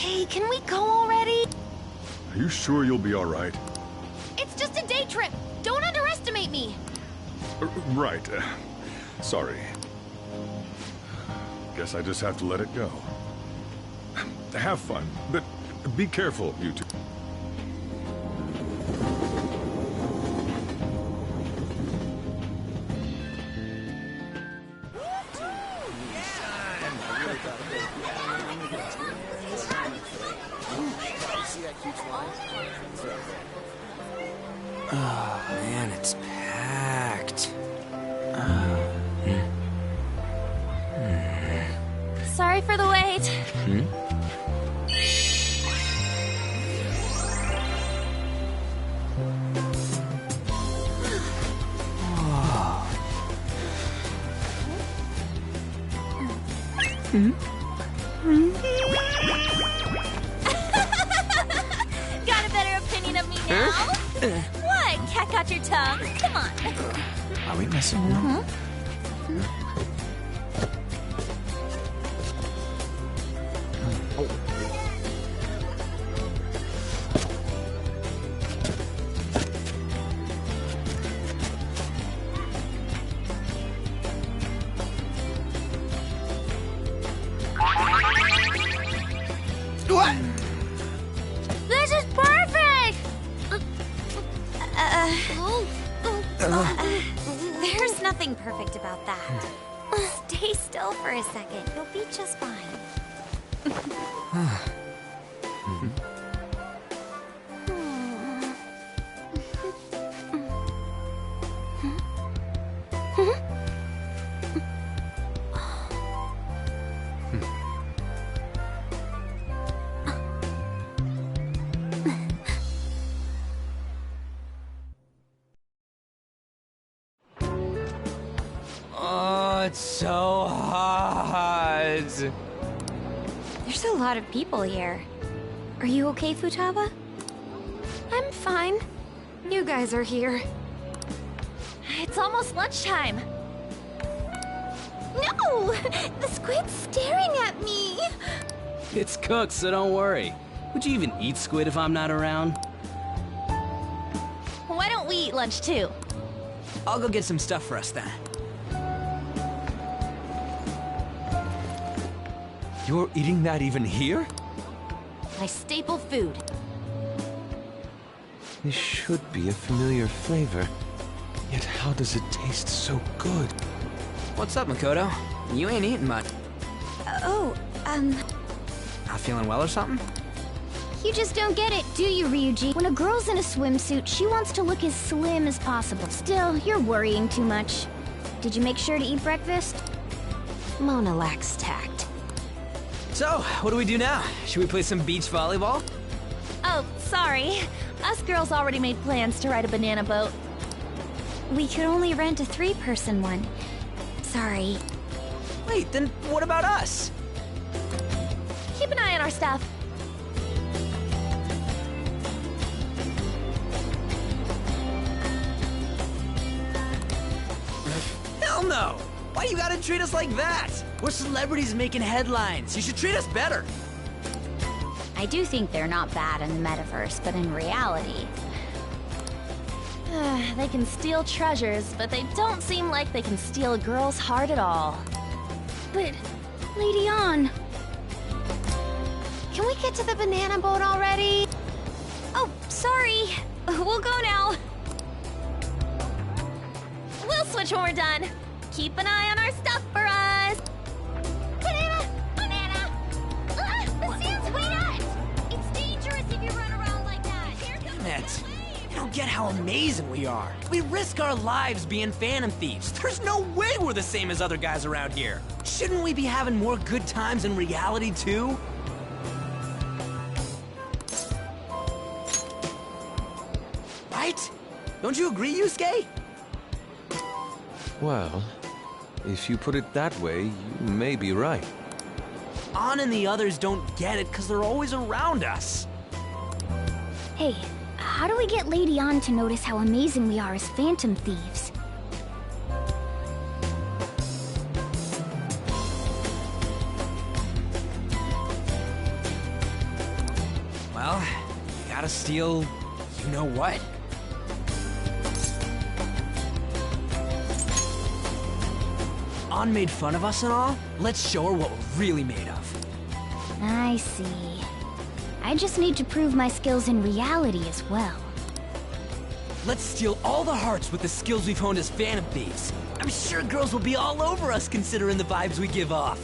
Hey, can we go already? Are you sure you'll be all right? It's just a day trip. Don't underestimate me. Right. Sorry. Guess I just have to let it go. Have fun, but be careful, you two. Oh, man, it's packed. Sorry for the wait. Got a better opinion of me now? What? Cat got your tongue? Come on. Are we messing around? What? This is perfect! There's nothing perfect about that. Stay still for a second. You'll be just fine. Oh, it's so hot. There's a lot of people here. Are you okay, Futaba? I'm fine. You guys are here. It's almost lunchtime. No! The squid's staring at me! It's cooked, so don't worry. Would you even eat squid if I'm not around? Why don't we eat lunch too? I'll go get some stuff for us then. You're eating that even here? My staple food. This should be a familiar flavor. Yet how does it taste so good? What's up, Makoto? You ain't eating much. Not feeling well or something? You just don't get it, do you, Ryuji? When a girl's in a swimsuit, she wants to look as slim as possible. Still, you're worrying too much. Did you make sure to eat breakfast? Mona lacks tact. So, what do we do now? Should we play some beach volleyball? Oh, sorry. Us girls already made plans to ride a banana boat. We could only rent a 3-person one. Sorry. Wait, then what about us? Keep an eye on our stuff. Hell no! Why you gotta treat us like that? We're celebrities making headlines. You should treat us better. I do think they're not bad in the metaverse, but in reality... They can steal treasures, but they don't seem like they can steal a girl's heart at all. But... Lady Ann... Can we get to the banana boat already? Oh, sorry. We'll go now. We'll switch when we're done. Keep an eye on our stuff for us. Banana! Banana! The sand's way nuts! It's dangerous if you run around like that. Here comes Damn it. the wave. You don't get how amazing we are. We risk our lives being phantom thieves. There's no way we're the same as other guys around here. Shouldn't we be having more good times in reality, too? Right? Don't you agree, Yusuke? Well, if you put it that way, you may be right. Ann and the others don't get it because they're always around us. Hey, how do we get Lady Ann to notice how amazing we are as phantom thieves? gotta steal you know what. An made fun of us and all? Let's show her what we're really made of. I see. I just need to prove my skills in reality as well. Let's steal all the hearts with the skills we've honed as Phantom Thieves. I'm sure girls will be all over us considering the vibes we give off.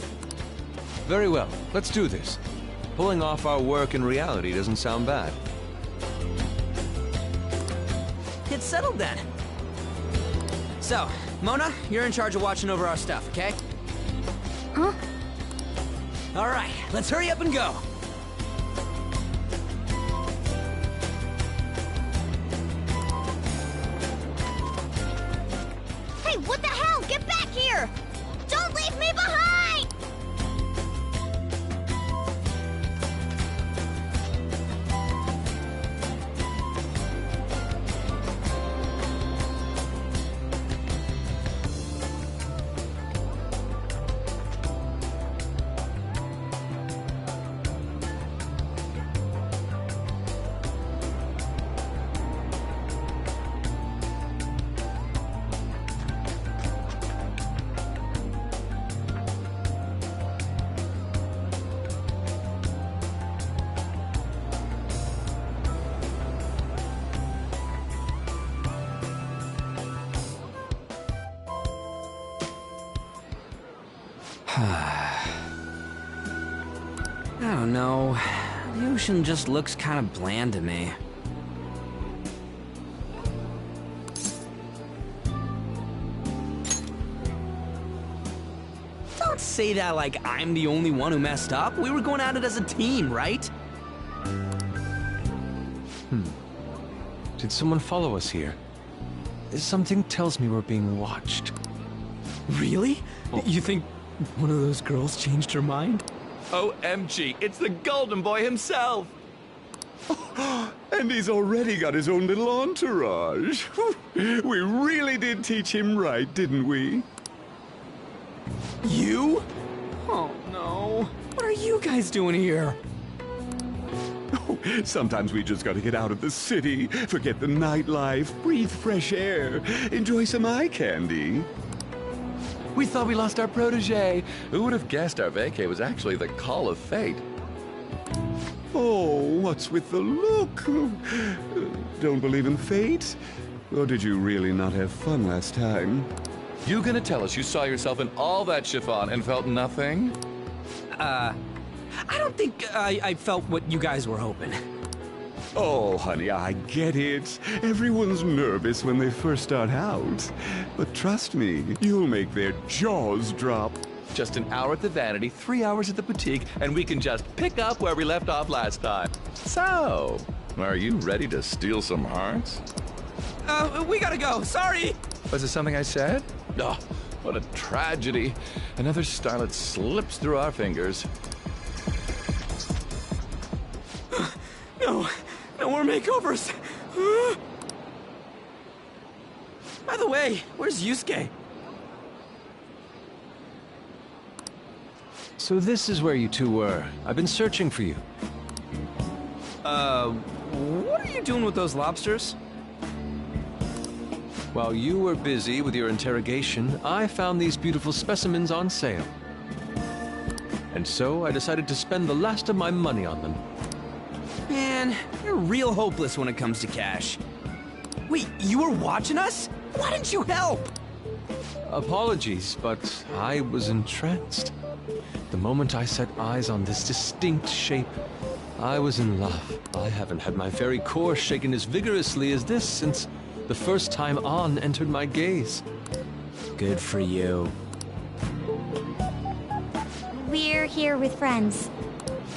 Very well, let's do this. Pulling off our work in reality doesn't sound bad. Get settled then. So, Mona, you're in charge of watching over our stuff, okay? Huh? All right, let's hurry up and go. Hey, what the hell? Get back here! Don't leave me behind! I don't know. The ocean just looks kind of bland to me. Don't say that like I'm the only one who messed up. We were going at it as a team, right? Did someone follow us here? Something tells me we're being watched. Really? You think one of those girls changed her mind? OMG, it's the Golden Boy himself! And he's already got his own little entourage. We really did teach him right, didn't we? You? Oh no. What are you guys doing here? Sometimes we just gotta get out of the city, forget the nightlife, breathe fresh air, enjoy some eye candy. We thought we lost our protege. Who would have guessed our vacay was actually the call of fate? Oh, what's with the look? Don't believe in fate? Or did you really not have fun last time? You gonna tell us you saw yourself in all that chiffon and felt nothing? I don't think I felt what you guys were hoping. Oh, honey, I get it. Everyone's nervous when they first start out. But trust me, you'll make their jaws drop. Just an hour at the Vanity, 3 hours at the boutique, and we can just pick up where we left off last time. So, are you ready to steal some hearts? We gotta go. Sorry. Was it something I said? Oh, what a tragedy. Another starlet slips through our fingers. No more makeovers. By the way, where's Yusuke? So this is where you two were. I've been searching for you. What are you doing with those lobsters? While you were busy with your interrogation, I found these beautiful specimens on sale. And so I decided to spend the last of my money on them. Man, you're real hopeless when it comes to cash. Wait, you were watching us? Why didn't you help? Apologies, but I was entranced. The moment I set eyes on this distinct shape, I was in love. I haven't had my very core shaken as vigorously as this since the first time An entered my gaze. Good for you. We're here with friends.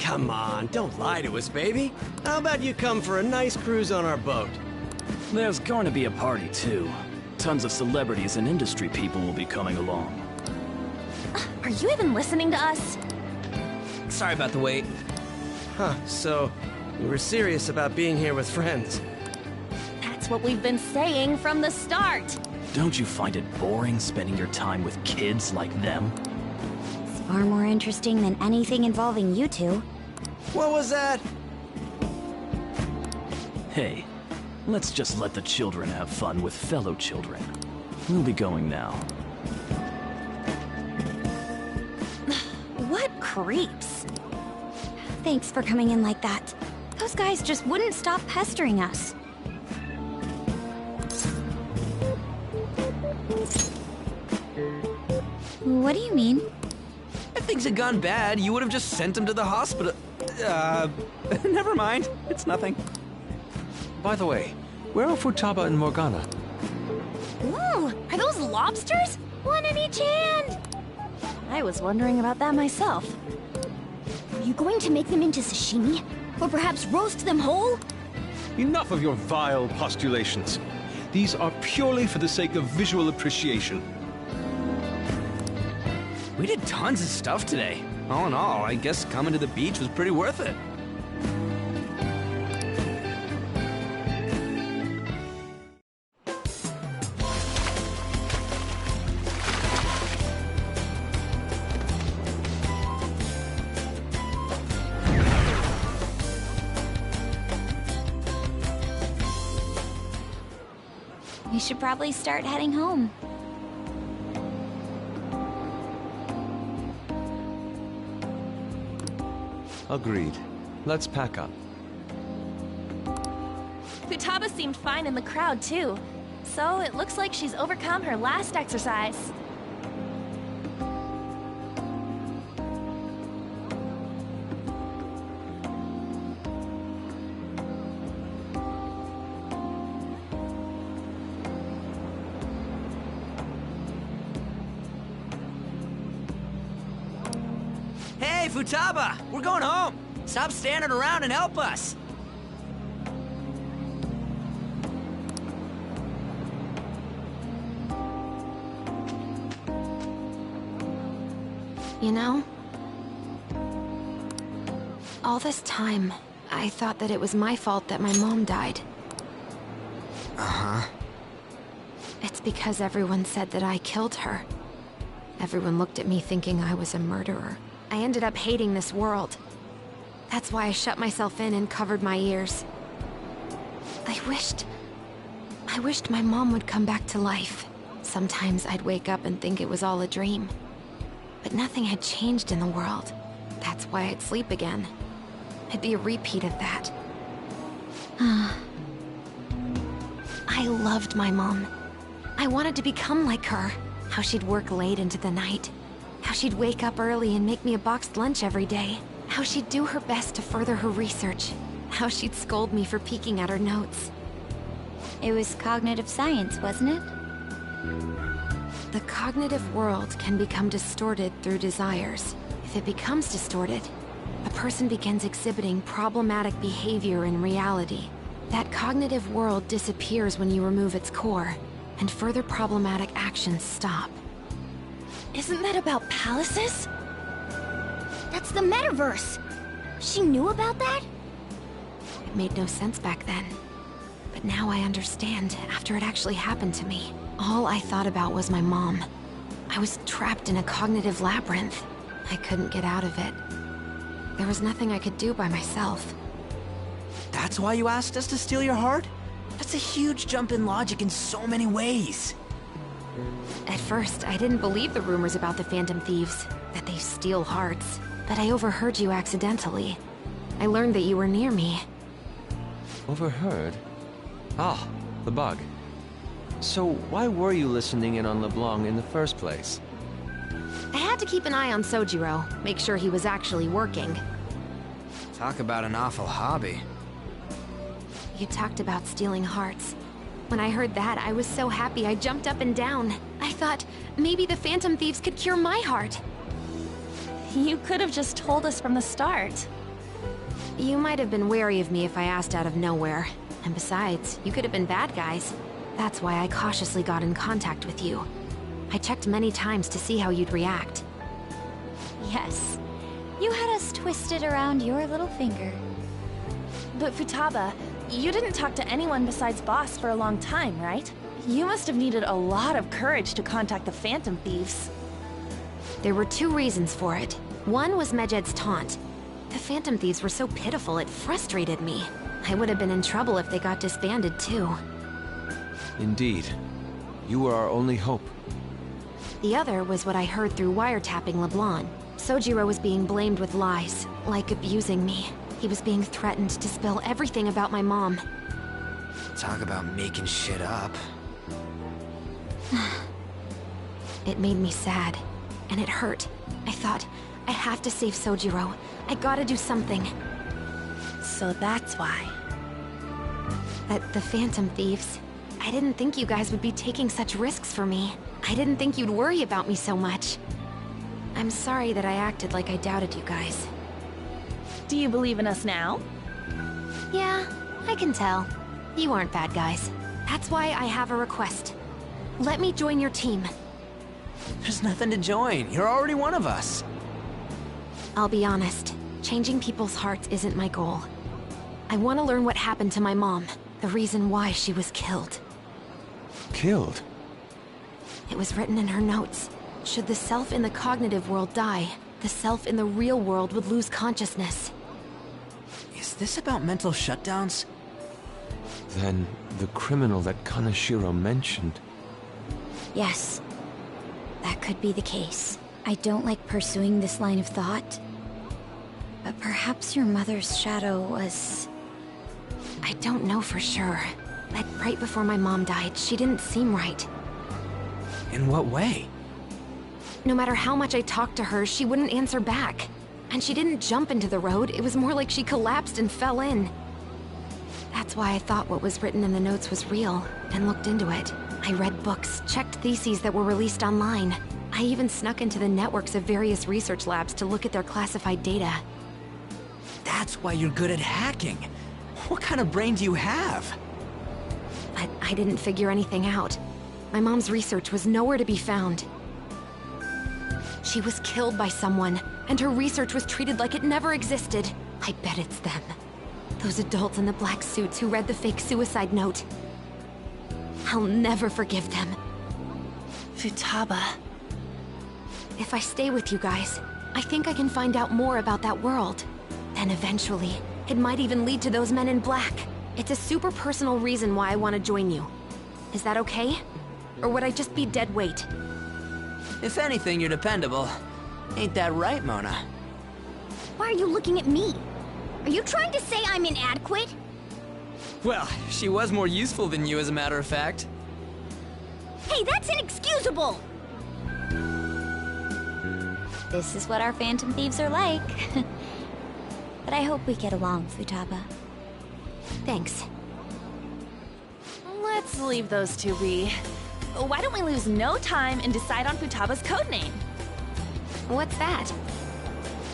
Come on, don't lie to us, baby. How about you come for a nice cruise on our boat? There's going to be a party, too. Tons of celebrities and industry people will be coming along. Are you even listening to us? Sorry about the wait. Huh, so you were serious about being here with friends. That's what we've been saying from the start. Don't you find it boring spending your time with kids like them? It's far more interesting than anything involving you two. What was that? Hey, let's just let the children have fun with fellow children. We'll be going now. What creeps? Thanks for coming in like that. Those guys just wouldn't stop pestering us. What do you mean? If things had gone bad, you would have just sent him to the hospital. Never mind. It's nothing. By the way, where are Futaba and Morgana? Ooh, are those lobsters? One in each hand! I was wondering about that myself. Are you going to make them into sashimi? Or perhaps roast them whole? Enough of your vile postulations. These are purely for the sake of visual appreciation. We did tons of stuff today. All in all, I guess coming to the beach was pretty worth it. We should probably start heading home. Agreed. Let's pack up. Futaba seemed fine in the crowd, too. So it looks like she's overcome her last exercise. Hey, Futaba! We're going home! Stop standing around and help us! You know, all this time, I thought that it was my fault that my mom died. Uh-huh. It's because everyone said that I killed her. Everyone looked at me thinking I was a murderer. I ended up hating this world. That's why I shut myself in and covered my ears. I wished my mom would come back to life. Sometimes I'd wake up and think it was all a dream. But nothing had changed in the world. That's why I'd sleep again. I'd be a repeat of that. I loved my mom. I wanted to become like her. How she'd work late into the night. How she'd wake up early and make me a boxed lunch every day. How she'd do her best to further her research. How she'd scold me for peeking at her notes. It was cognitive science, wasn't it? The cognitive world can become distorted through desires. If it becomes distorted, a person begins exhibiting problematic behavior in reality. That cognitive world disappears when you remove its core, and further problematic actions stop. Isn't that about palaces? That's the metaverse! She knew about that? It made no sense back then. But now I understand, after it actually happened to me. All I thought about was my mom. I was trapped in a cognitive labyrinth. I couldn't get out of it. There was nothing I could do by myself. That's why you asked us to steal your heart? That's a huge jump in logic in so many ways. At first, I didn't believe the rumors about the Phantom Thieves, that they steal hearts. But I overheard you accidentally. I learned that you were near me. Overheard? Ah, the bug. So why were you listening in on LeBlanc in the first place? I had to keep an eye on Sojiro, make sure he was actually working. Talk about an awful hobby. You talked about stealing hearts. When I heard that, I was so happy I jumped up and down. I thought, maybe the Phantom Thieves could cure my heart. You could have just told us from the start. You might have been wary of me if I asked out of nowhere. And besides, you could have been bad guys. That's why I cautiously got in contact with you. I checked many times to see how you'd react. Yes. You had us twisted around your little finger. But Futaba, you didn't talk to anyone besides Boss for a long time, right? You must have needed a lot of courage to contact the Phantom Thieves. There were two reasons for it. One was Medjed's taunt. The Phantom Thieves were so pitiful it frustrated me. I would have been in trouble if they got disbanded, too. Indeed. You were our only hope. The other was what I heard through wiretapping LeBlanc. Sojiro was being blamed with lies, like abusing me. He was being threatened to spill everything about my mom. Talk about making shit up. It made me sad, and it hurt. I thought, I have to save Sojiro. I gotta do something. So that's why. At the Phantom Thieves, I didn't think you guys would be taking such risks for me. I didn't think you'd worry about me so much. I'm sorry that I acted like I doubted you guys. Do you believe in us now? Yeah, I can tell. You aren't bad guys. That's why I have a request. Let me join your team. There's nothing to join. You're already one of us. I'll be honest. Changing people's hearts isn't my goal. I want to learn what happened to my mom. The reason why she was killed. Killed? It was written in her notes. Should the self in the cognitive world die, the self in the real world would lose consciousness. Is this about mental shutdowns? Then the criminal that Kaneshiro mentioned. Yes. That could be the case. I don't like pursuing this line of thought. But perhaps your mother's shadow was... I don't know for sure. But right before my mom died, she didn't seem right. In what way? No matter how much I talked to her, she wouldn't answer back. And she didn't jump into the road, it was more like she collapsed and fell in. That's why I thought what was written in the notes was real, and looked into it. I read books, checked theses that were released online. I even snuck into the networks of various research labs to look at their classified data. That's why you're good at hacking. What kind of brain do you have? But I didn't figure anything out. My mom's research was nowhere to be found. She was killed by someone, and her research was treated like it never existed. I bet it's them. Those adults in the black suits who read the fake suicide note. I'll never forgive them. Futaba. If I stay with you guys, I think I can find out more about that world. Then eventually, it might even lead to those men in black. It's a super personal reason why I want to join you. Is that okay? Or would I just be dead weight? If anything, you're dependable. Ain't that right, Mona? Why are you looking at me? Are you trying to say I'm inadequate? Well, she was more useful than you, as a matter of fact. Hey, that's inexcusable! This is what our Phantom Thieves are like. But I hope we get along, Futaba. Thanks. Let's leave those two be. Why don't we lose no time and decide on Futaba's codename? What's that?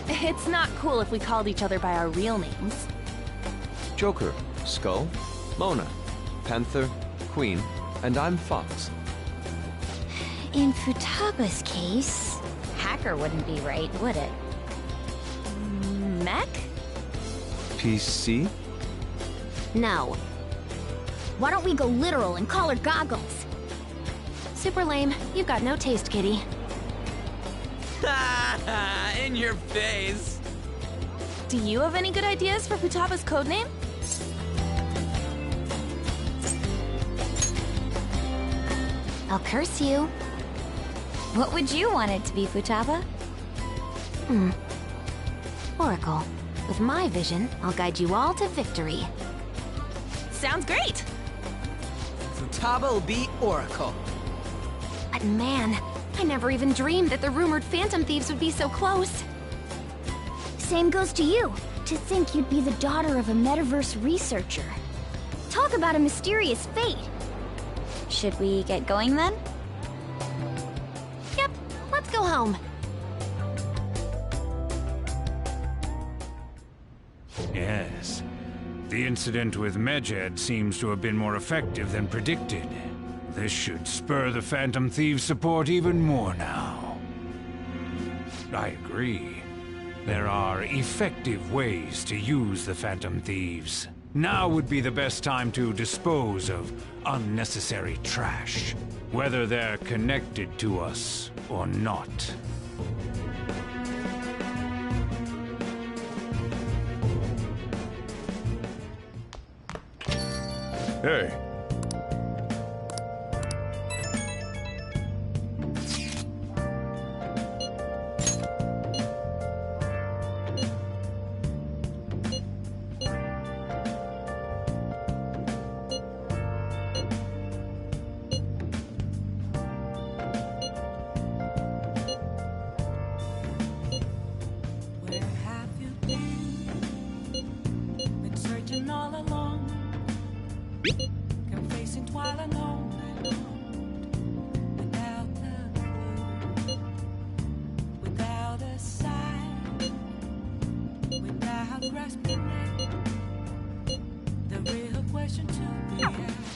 It's not cool if we called each other by our real names. Joker, Skull, Mona, Panther, Queen, and I'm Fox. In Futaba's case, hacker wouldn't be right, would it? Mech? PC? No. Why don't we go literal and call her Goggles? Super lame. You've got no taste, kitty. In your face. Do you have any good ideas for Futaba's codename? I'll curse you. What would you want it to be, Futaba? Oracle. With my vision, I'll guide you all to victory. Sounds great! Futaba will be Oracle. But man, I never even dreamed that the rumored Phantom Thieves would be so close. Same goes to you. To think you'd be the daughter of a metaverse researcher. Talk about a mysterious fate. Should we get going then? Yep, let's go home. Yes. The incident with Medjed seems to have been more effective than predicted. This should spur the Phantom Thieves' support even more now. I agree. There are effective ways to use the Phantom Thieves. Now would be the best time to dispose of unnecessary trash, whether they're connected to us or not. Hey.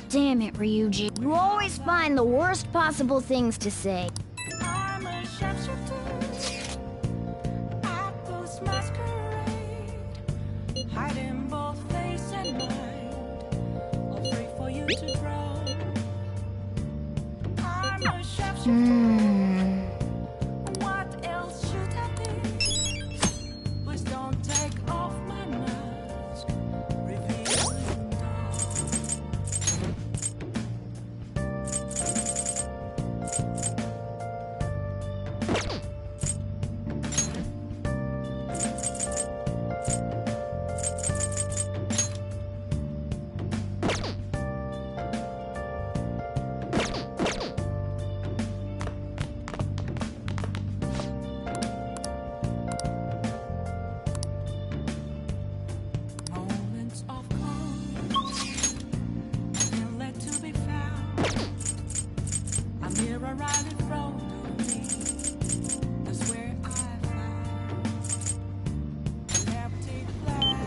Damn it, Ryuji. You always find the worst possible things to say. I'm a sharpshooter at those masquerade, hiding both face and mind, afraid for you to throw. I'm a sharpshooter. What else should I be? Please don't take off my mask, revealing dawn. Moments of calm, and let to be found. A mirror right in front of me. That's where I found an empty glass.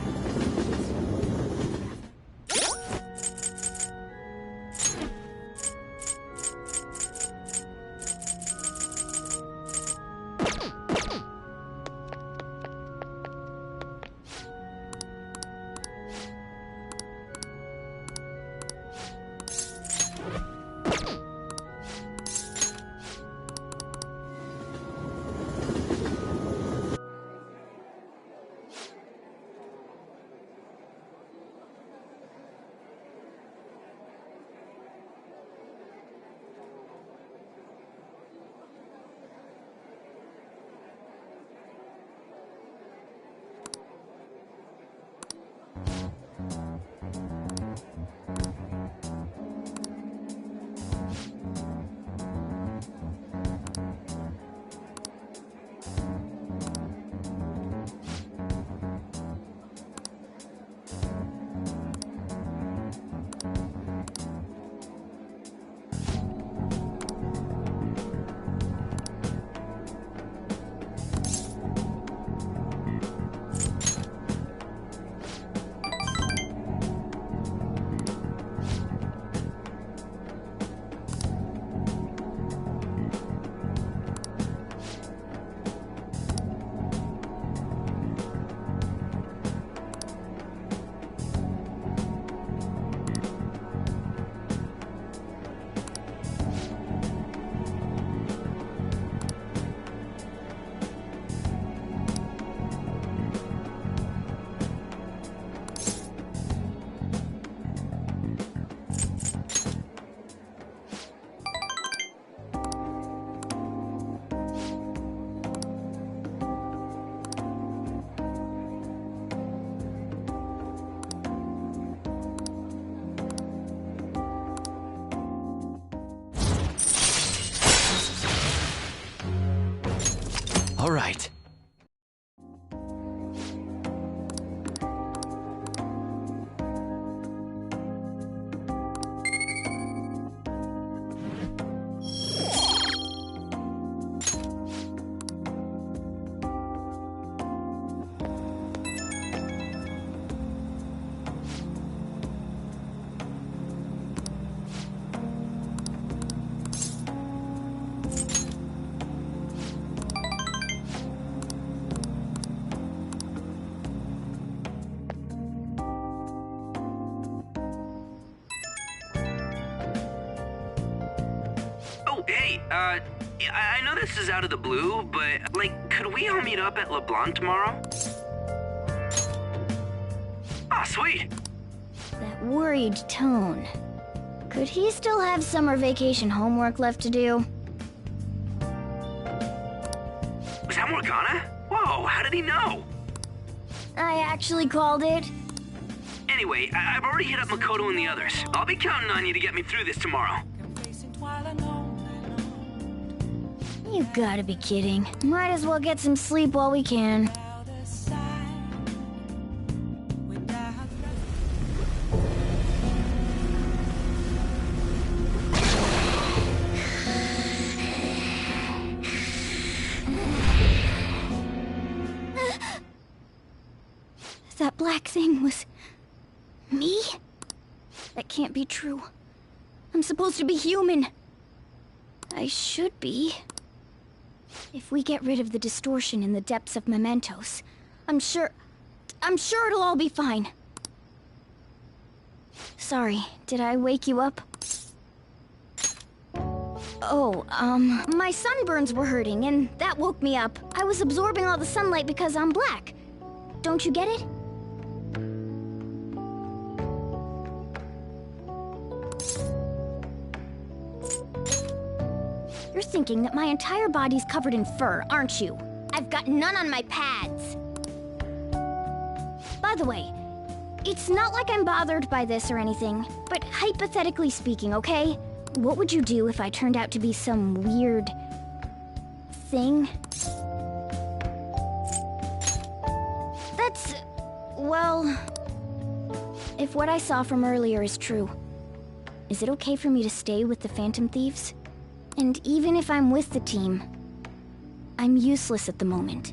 All right. Hey, I know this is out of the blue, but, like, could we all meet up at LeBlanc tomorrow? Ah, sweet. That worried tone. Could he still have summer vacation homework left to do? Was that Morgana? Whoa, how did he know? I actually called it. Anyway, I've already hit up Makoto and the others. I'll be counting on you to get me through this tomorrow. You gotta be kidding. Might as well get some sleep while we can. That black thing was... me? That can't be true. I'm supposed to be human. I should be. If we get rid of the distortion in the depths of mementos, I'm sure it'll all be fine. Sorry, did I wake you up? Oh, my sunburns were hurting, and that woke me up. I was absorbing all the sunlight because I'm black. Don't you get it? You're thinking that my entire body's covered in fur, aren't you? I've got none on my pads. By the way, it's not like I'm bothered by this or anything, but hypothetically speaking, okay? What would you do if I turned out to be some weird... thing? That's... well... if what I saw from earlier is true, is it okay for me to stay with the Phantom Thieves? And even if I'm with the team, I'm useless at the moment.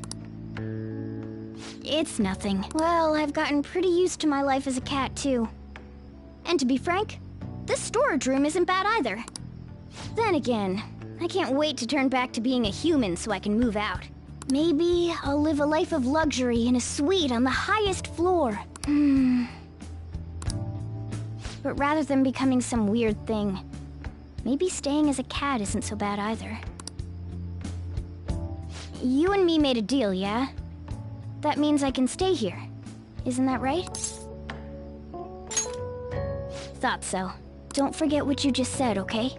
It's nothing. Well, I've gotten pretty used to my life as a cat, too. And to be frank, this storage room isn't bad either. Then again, I can't wait to turn back to being a human so I can move out. Maybe I'll live a life of luxury in a suite on the highest floor. But rather than becoming some weird thing, maybe staying as a cat isn't so bad either. You and me made a deal, yeah? That means I can stay here. Isn't that right? Thought so. Don't forget what you just said, okay?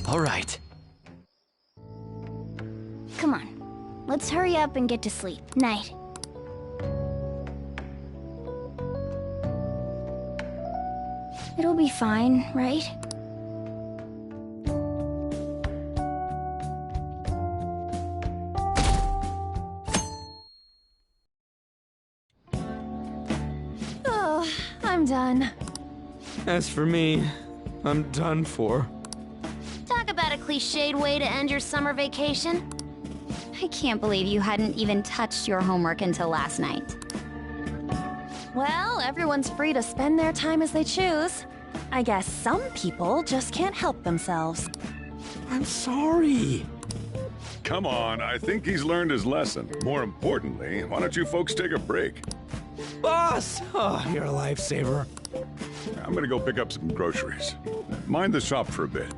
All right. Come on. Let's hurry up and get to sleep. Night. It'll be fine, right? Oh, I'm done. As for me, I'm done for. Talk about a cliched way to end your summer vacation. I can't believe you hadn't even touched your homework until last night. Well, everyone's free to spend their time as they choose. I guess some people just can't help themselves. I'm sorry. Come on, I think he's learned his lesson. More importantly, why don't you folks take a break? Boss! Oh, you're a lifesaver. I'm gonna go pick up some groceries. Mind the shop for a bit.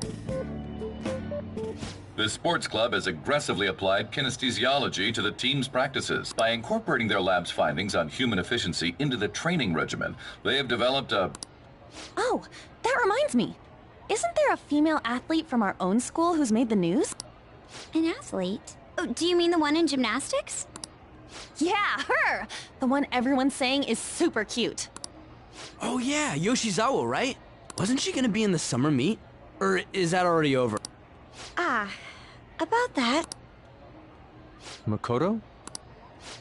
The sports club has aggressively applied kinesthesiology to the team's practices. By incorporating their lab's findings on human efficiency into the training regimen, they have developed a... Oh, that reminds me. Isn't there a female athlete from our own school who's made the news? An athlete? Oh, do you mean the one in gymnastics? Yeah, her! The one everyone's saying is super cute. Oh yeah, Yoshizawa, right? Wasn't she gonna be in the summer meet? Or is that already over? Ah, about that. Makoto?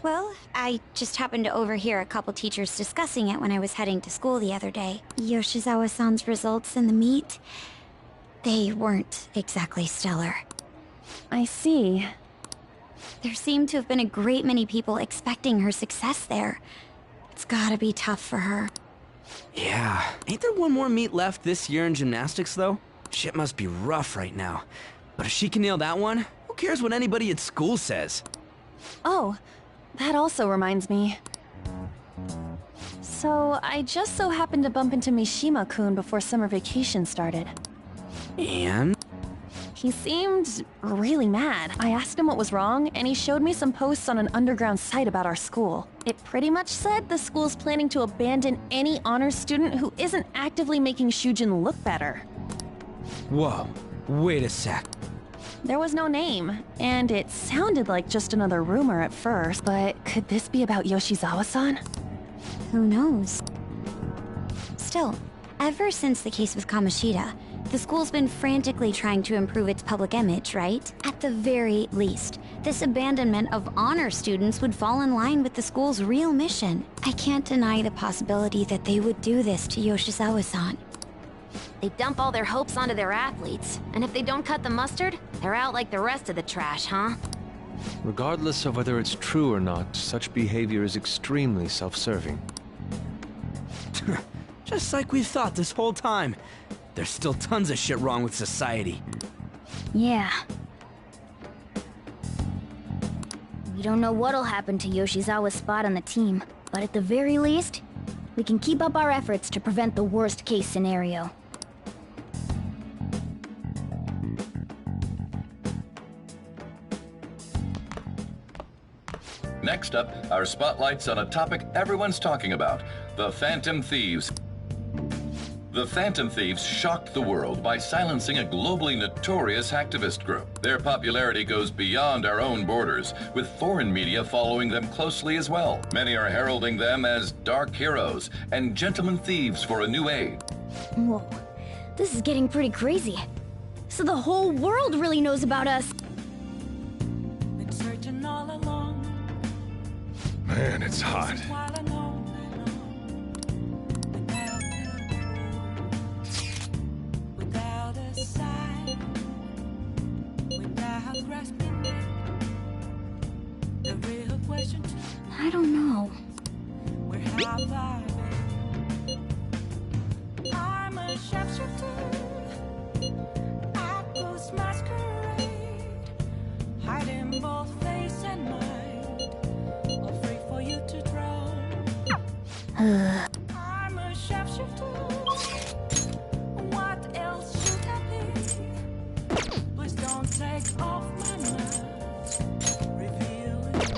Well, I just happened to overhear a couple teachers discussing it when I was heading to school the other day. Yoshizawa-san's results in the meet, they weren't exactly stellar. I see. There seemed to have been a great many people expecting her success there. It's gotta be tough for her. Yeah. Ain't there one more meet left this year in gymnastics, though? Shit must be rough right now. But if she can nail that one, who cares what anybody at school says? Oh, that also reminds me. So, I just so happened to bump into Mishima-kun before summer vacation started. And? He seemed really mad. I asked him what was wrong, and he showed me some posts on an underground site about our school. It pretty much said the school's planning to abandon any honors student who isn't actively making Shujin look better. Whoa, wait a sec. There was no name, and it sounded like just another rumor at first, but could this be about Yoshizawa-san? Who knows? Still, ever since the case with Kamoshida, the school's been frantically trying to improve its public image, right? At the very least, this abandonment of honor students would fall in line with the school's real mission. I can't deny the possibility that they would do this to Yoshizawa-san. They dump all their hopes onto their athletes, and if they don't cut the mustard, they're out like the rest of the trash, huh? Regardless of whether it's true or not, such behavior is extremely self-serving. Just like we thought this whole time. There's still tons of shit wrong with society. Yeah. We don't know what'll happen to Yoshizawa's spot on the team, but at the very least, we can keep up our efforts to prevent the worst-case scenario. Next up, our spotlight's on a topic everyone's talking about, the Phantom Thieves. The Phantom Thieves shocked the world by silencing a globally notorious hacktivist group. Their popularity goes beyond our own borders, with foreign media following them closely as well. Many are heralding them as dark heroes and gentlemen thieves for a new age. Whoa, this is getting pretty crazy. So the whole world really knows about us. Been searching all along. Man, it's hot. While I know without a sign, without grasping it, the real question I don't know. where have I been? I'm a sharpshooter, I post masquerade, hiding both face and mind, afraid for you to drown. I'm a sharpshooter. What else should I be? Please don't take off my mask, revealing dawn.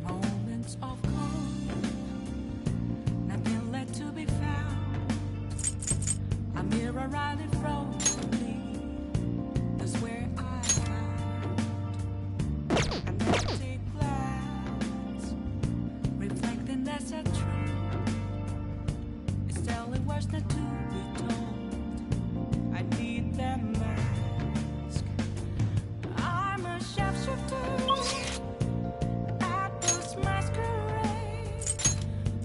Moments of calm, nothing left to be found. A mirror rightly froze to me. That's where I found an empty glass, reflecting that's a truth. It's telling words not to be told. I need that mask. I'm a sharpshooter. At this masquerade,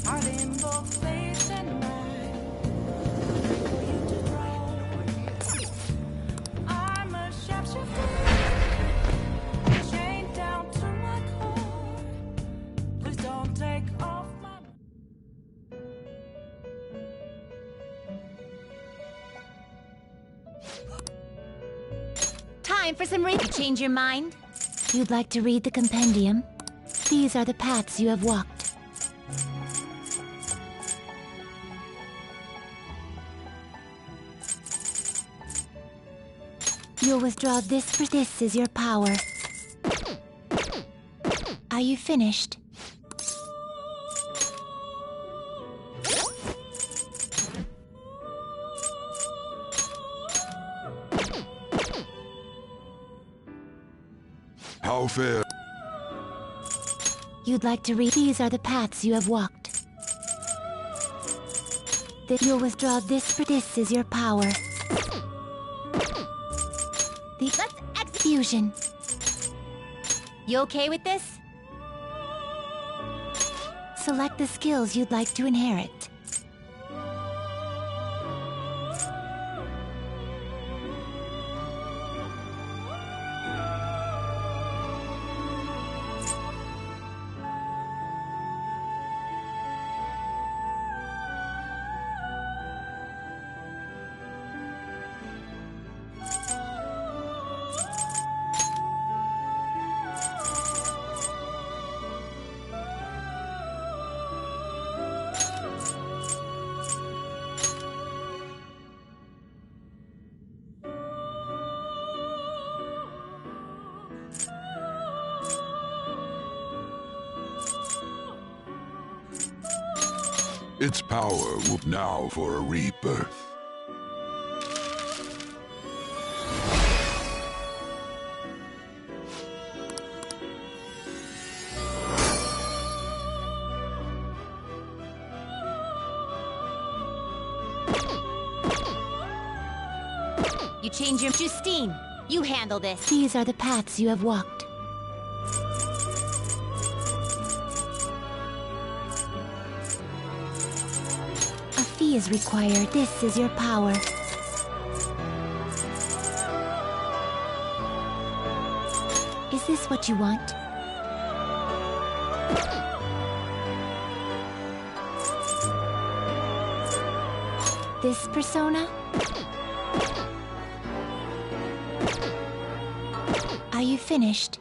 hiding both face and mind, afraid for you to draw. I'm a sharpshooter, chained down to my core. Please don't take off my. Time for some read. You change your mind? You'd like to read the compendium? These are the paths you have walked. You'll withdraw this, for this is your power. Are you finished? How fair? You'd like to read. These are the paths you have walked. You'll withdraw this, for this is your power. Let's execution. You okay with this? Select the skills you'd like to inherit. Its power will now for a rebirth. You change your... Justine, you handle this. These are the paths you have walked. A fee is required. This is your power. Is this what you want? This persona? Are you finished?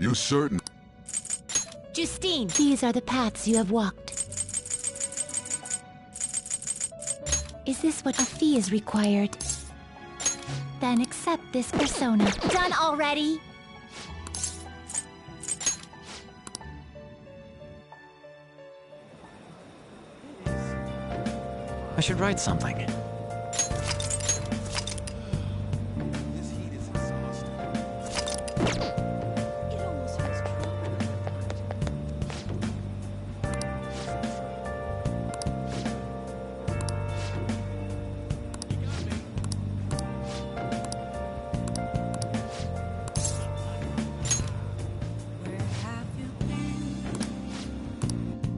You certain? Justine! These are the paths you have walked. Is this what a fee is required? Then accept this persona. Done already? I should write something.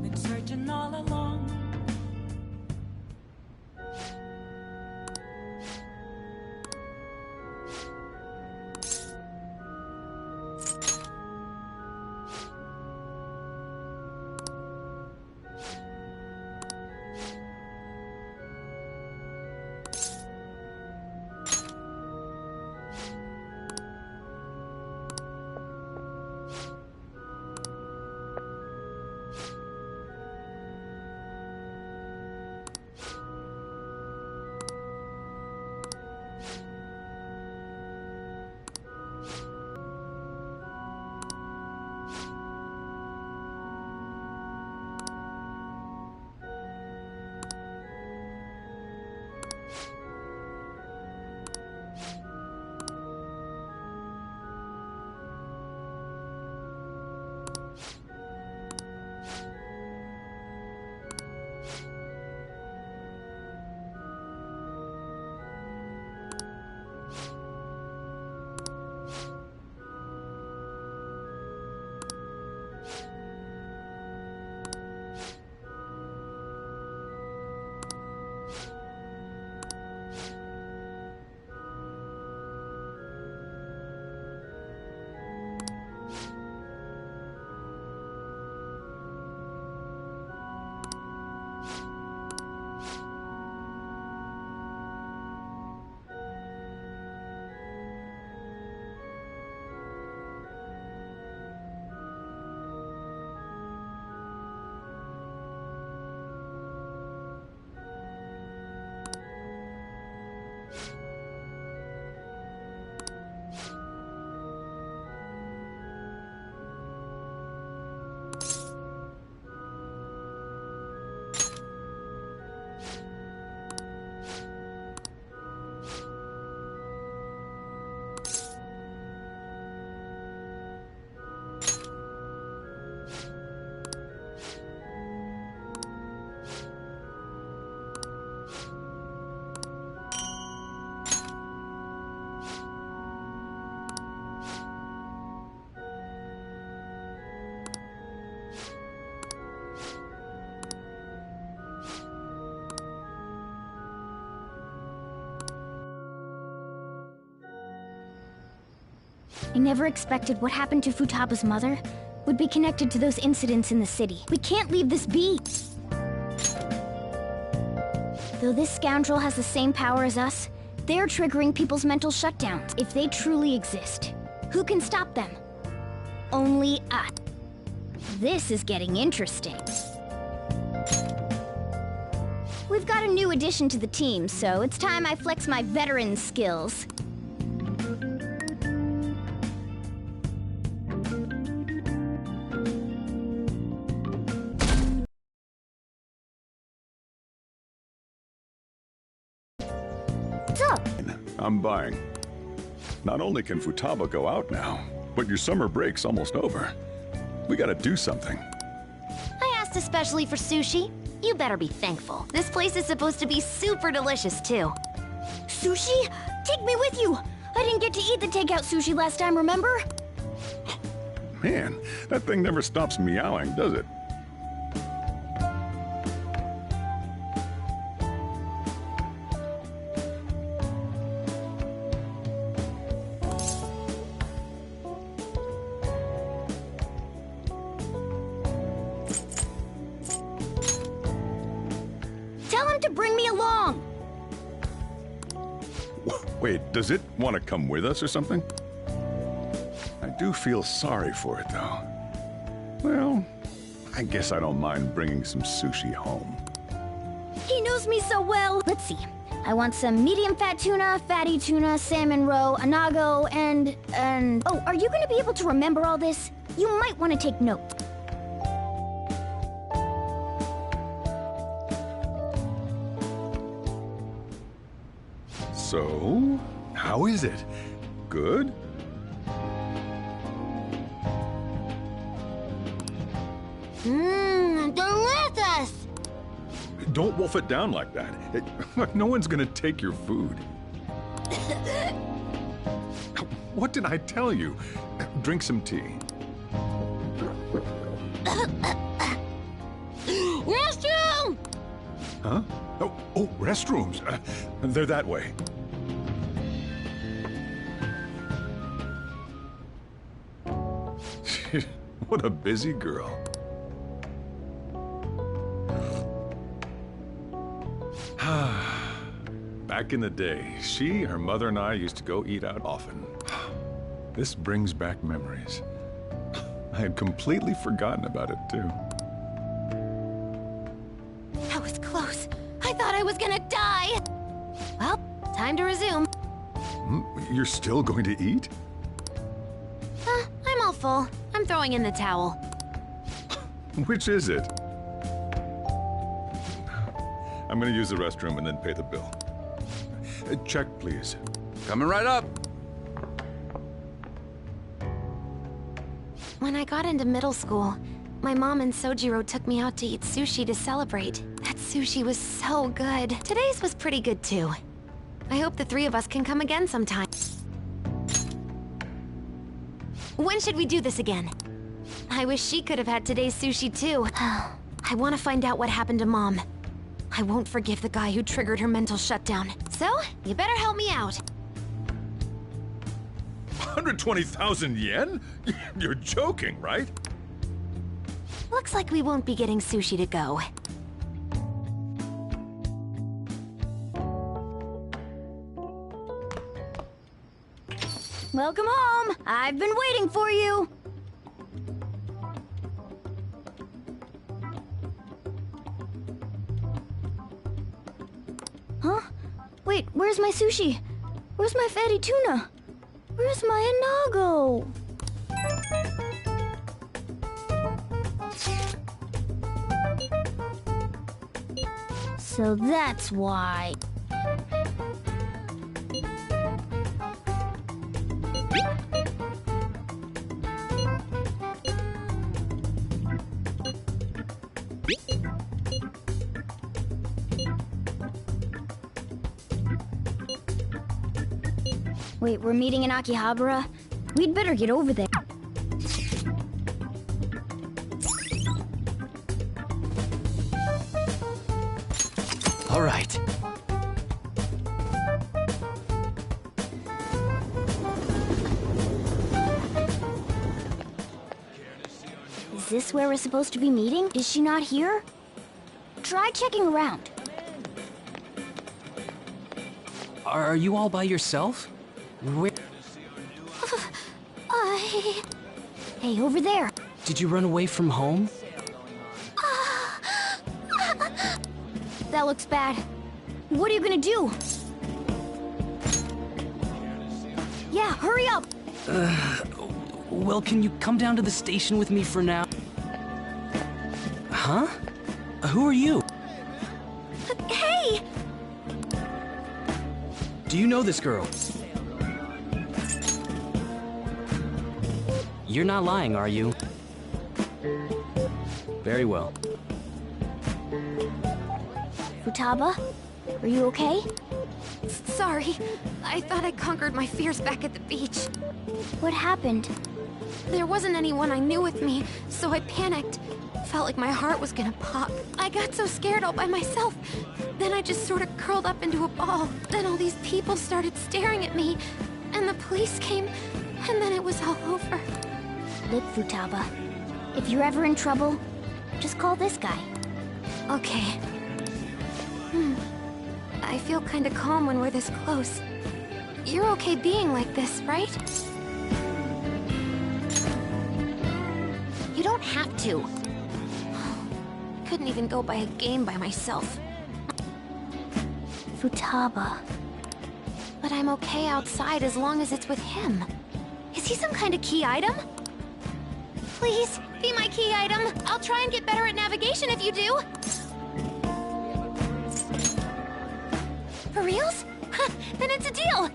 Been searching all along. I never expected what happened to Futaba's mother would be connected to those incidents in the city. We can't leave this be! Though this scoundrel has the same power as us, they're triggering people's mental shutdowns. If they truly exist, who can stop them? Only us. This is getting interesting. We've got a new addition to the team, so it's time I flex my veteran skills. What's up? I'm buying. Not only can Futaba go out now, but your summer break's almost over. We gotta do something. I asked especially for sushi. You better be thankful. This place is supposed to be super delicious, too. Sushi? Take me with you! I didn't get to eat the takeout sushi last time, remember? Man, that thing never stops meowing, does it? Tell him to bring me along! Wait, does it want to come with us or something? I do feel sorry for it, though. Well, I guess I don't mind bringing some sushi home. He knows me so well! Let's see. I want some medium-fat tuna, fatty tuna, salmon roe, anago, and... Oh, are you gonna be able to remember all this? You might want to take note. So, how is it? Good? Mmm, delicious! Don't wolf it down like that. No one's gonna take your food. What did I tell you? Drink some tea. Restroom! Huh? Oh, restrooms. They're that way. What a busy girl. Back in the day, she, her mother, and I used to go eat out often. This brings back memories. I had completely forgotten about it, too. That was close. I thought I was gonna die. Well, time to resume. You're still going to eat? I'm all full. I'm throwing in the towel. Which is it? I'm gonna use the restroom and then pay the bill. Check, please. Coming right up. When I got into middle school, my mom and Sojiro took me out to eat sushi to celebrate. That sushi was so good. Today's was pretty good, too. I hope the three of us can come again sometime. When should we do this again? I wish she could have had today's sushi, too. I want to find out what happened to Mom. I won't forgive the guy who triggered her mental shutdown. So, you better help me out. 120,000 yen? You're joking, right? Looks like we won't be getting sushi to go. Welcome home! I've been waiting for you! Huh? Wait, where's my sushi? Where's my fatty tuna? Where's my anago? So that's why. Wait, we're meeting in Akihabara? We'd better get over there. All right. this where we're supposed to be meeting? Is she not here? Try checking around. Are you all by yourself? Where... Hey, over there. Did you run away from home? That looks bad. What are you gonna do? Yeah, hurry up! Well, can you come down to the station with me for now? Huh? Who are you? Hey! Do you know this girl? You're not lying, are you? Very well. Futaba, are you okay? Sorry. I thought I conquered my fears back at the beach. What happened? There wasn't anyone I knew with me, so I panicked. Felt like my heart was gonna pop. I got so scared all by myself. Then I just sort of curled up into a ball. Then all these people started staring at me, and the police came, and then it was all over. Look, Futaba, if you're ever in trouble, just call this guy. Okay. I feel kinda calm when we're this close. You're okay being like this, right? You don't have to. Couldn't even go by a game by myself. Futaba. But I'm okay outside as long as it's with him. Is he some kind of key item? Please, be my key item. I'll try and get better at navigation if you do. For reals? Then it's a deal!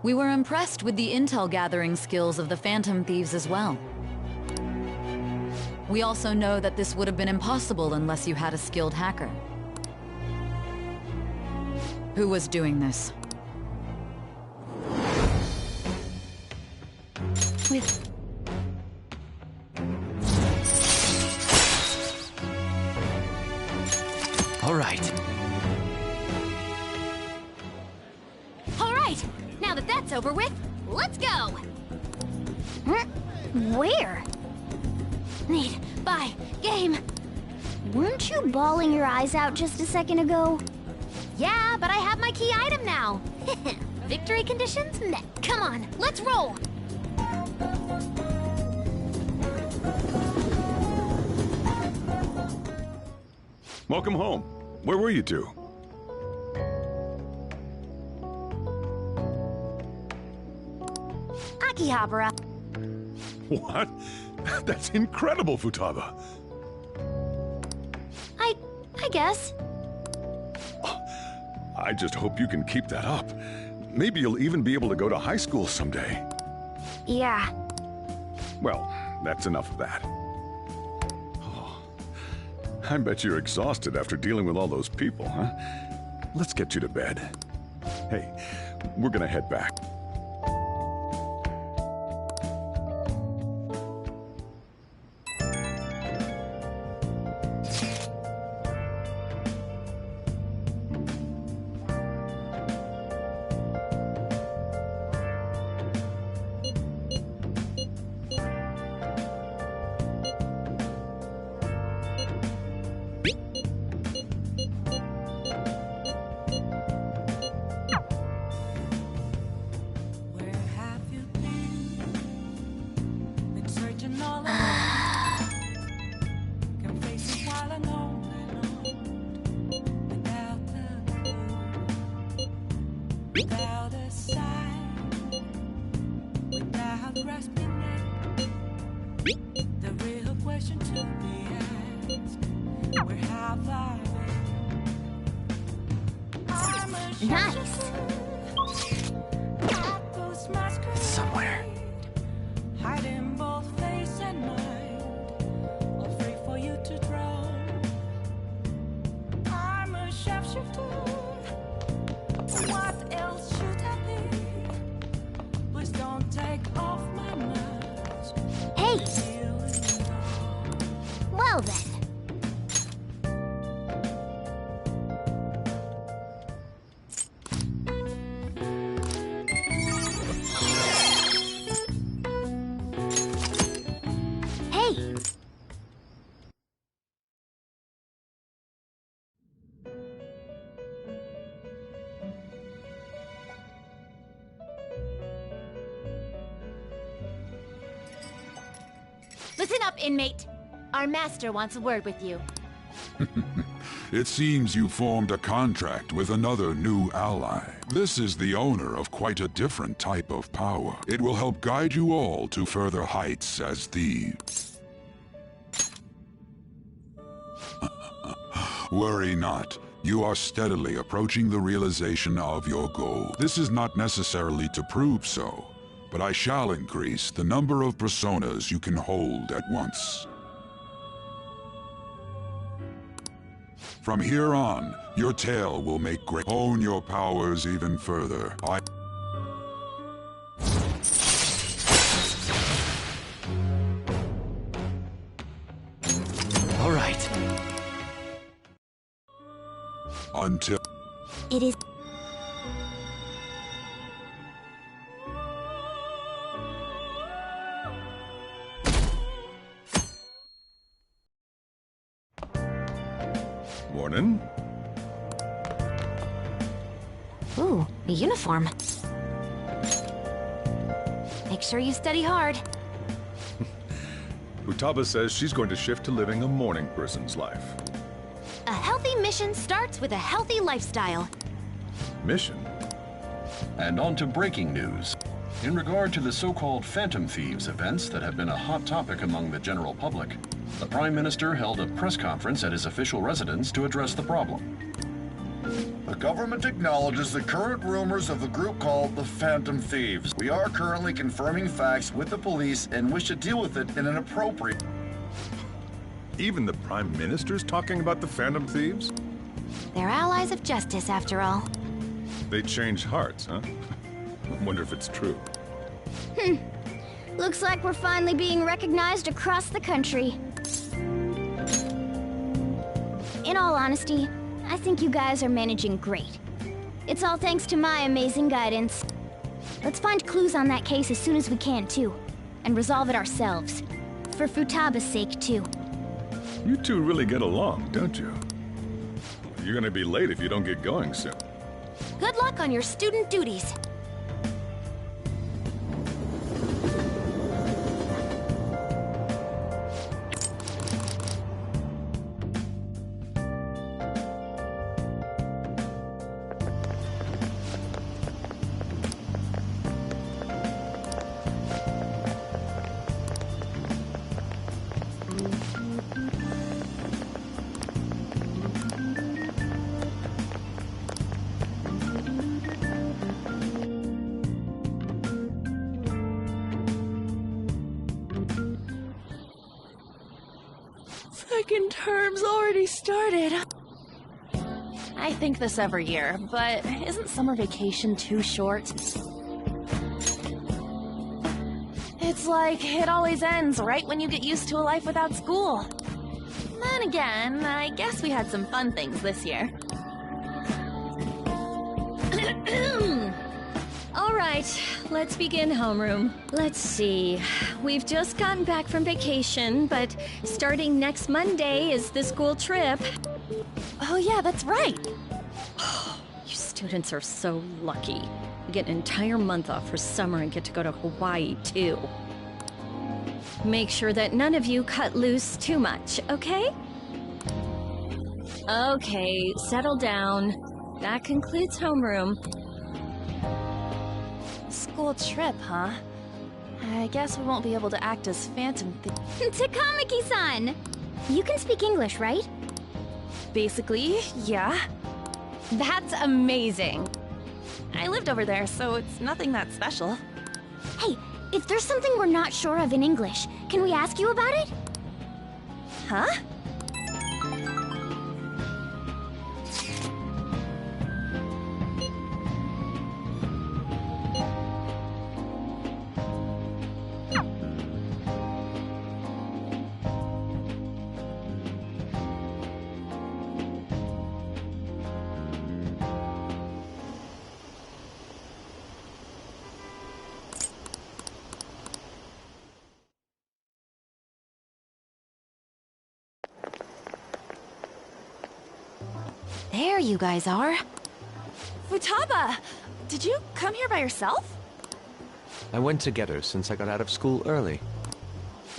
We were impressed with the intel gathering skills of the Phantom Thieves as well. We also know that this would have been impossible unless you had a skilled hacker. Who was doing this? With... All right. All right, now that that's over with, let's go! Where? Need, buy, game! Weren't you bawling your eyes out just a second ago? Yeah, but I have my key item now. Victory conditions met. Come on, let's roll! Welcome home. Where were you two? Akihabara. What? That's incredible, Futaba. I guess. I just hope you can keep that up. Maybe you'll even be able to go to high school someday. Yeah. Well, that's enough of that. Oh, I bet you're exhausted after dealing with all those people, huh? Let's get you to bed. Hey, we're gonna head back. Well then. Hey! Listen up, inmate. Our master wants a word with you. It seems you formed a contract with another new ally. This is the owner of quite a different type of power. It will help guide you all to further heights as thieves. Worry not. You are steadily approaching the realization of your goal. This is not necessarily to prove so, but I shall increase the number of personas you can hold at once. From here on, your tale will make great. Hone your powers even further. All right. Until... It is... Morning. Ooh, a uniform. Make sure you study hard. Futaba says she's going to shift to living a morning person's life. A healthy mission starts with a healthy lifestyle. Mission? And on to breaking news. In regard to the so-called Phantom Thieves events that have been a hot topic among the general public, the Prime Minister held a press conference at his official residence to address the problem. The government acknowledges the current rumors of the group called the Phantom Thieves. We are currently confirming facts with the police and wish to deal with it in an appropriate... Even the Prime Minister's talking about the Phantom Thieves? They're allies of justice, after all. They change hearts, huh? I wonder if it's true. Looks like we're finally being recognized across the country. In all honesty, I think you guys are managing great. It's all thanks to my amazing guidance. Let's find clues on that case as soon as we can, too. And resolve it ourselves. For Futaba's sake, too. You two really get along, don't you? You're gonna be late if you don't get going soon. Good luck on your student duties. Second term's already started. I think this every year, but isn't summer vacation too short? It's like it always ends right when you get used to a life without school. Then again, I guess we had some fun things this year. All right, let's begin homeroom. Let's see. We've just gotten back from vacation, but starting next Monday is the school trip. Oh yeah, that's right. You students are so lucky. You get an entire month off for summer and get to go to Hawaii, too. Make sure that none of you cut loose too much, okay? Okay, settle down. That concludes homeroom. School trip, huh? I guess we won't be able to act as Phantom Takamaki-san! You can speak English, right? Basically, yeah. That's amazing. I lived over there, so it's nothing that special. Hey, if there's something we're not sure of in English, can we ask you about it? Huh? There you guys are. Futaba! Did you come here by yourself? I went to get her since I got out of school early.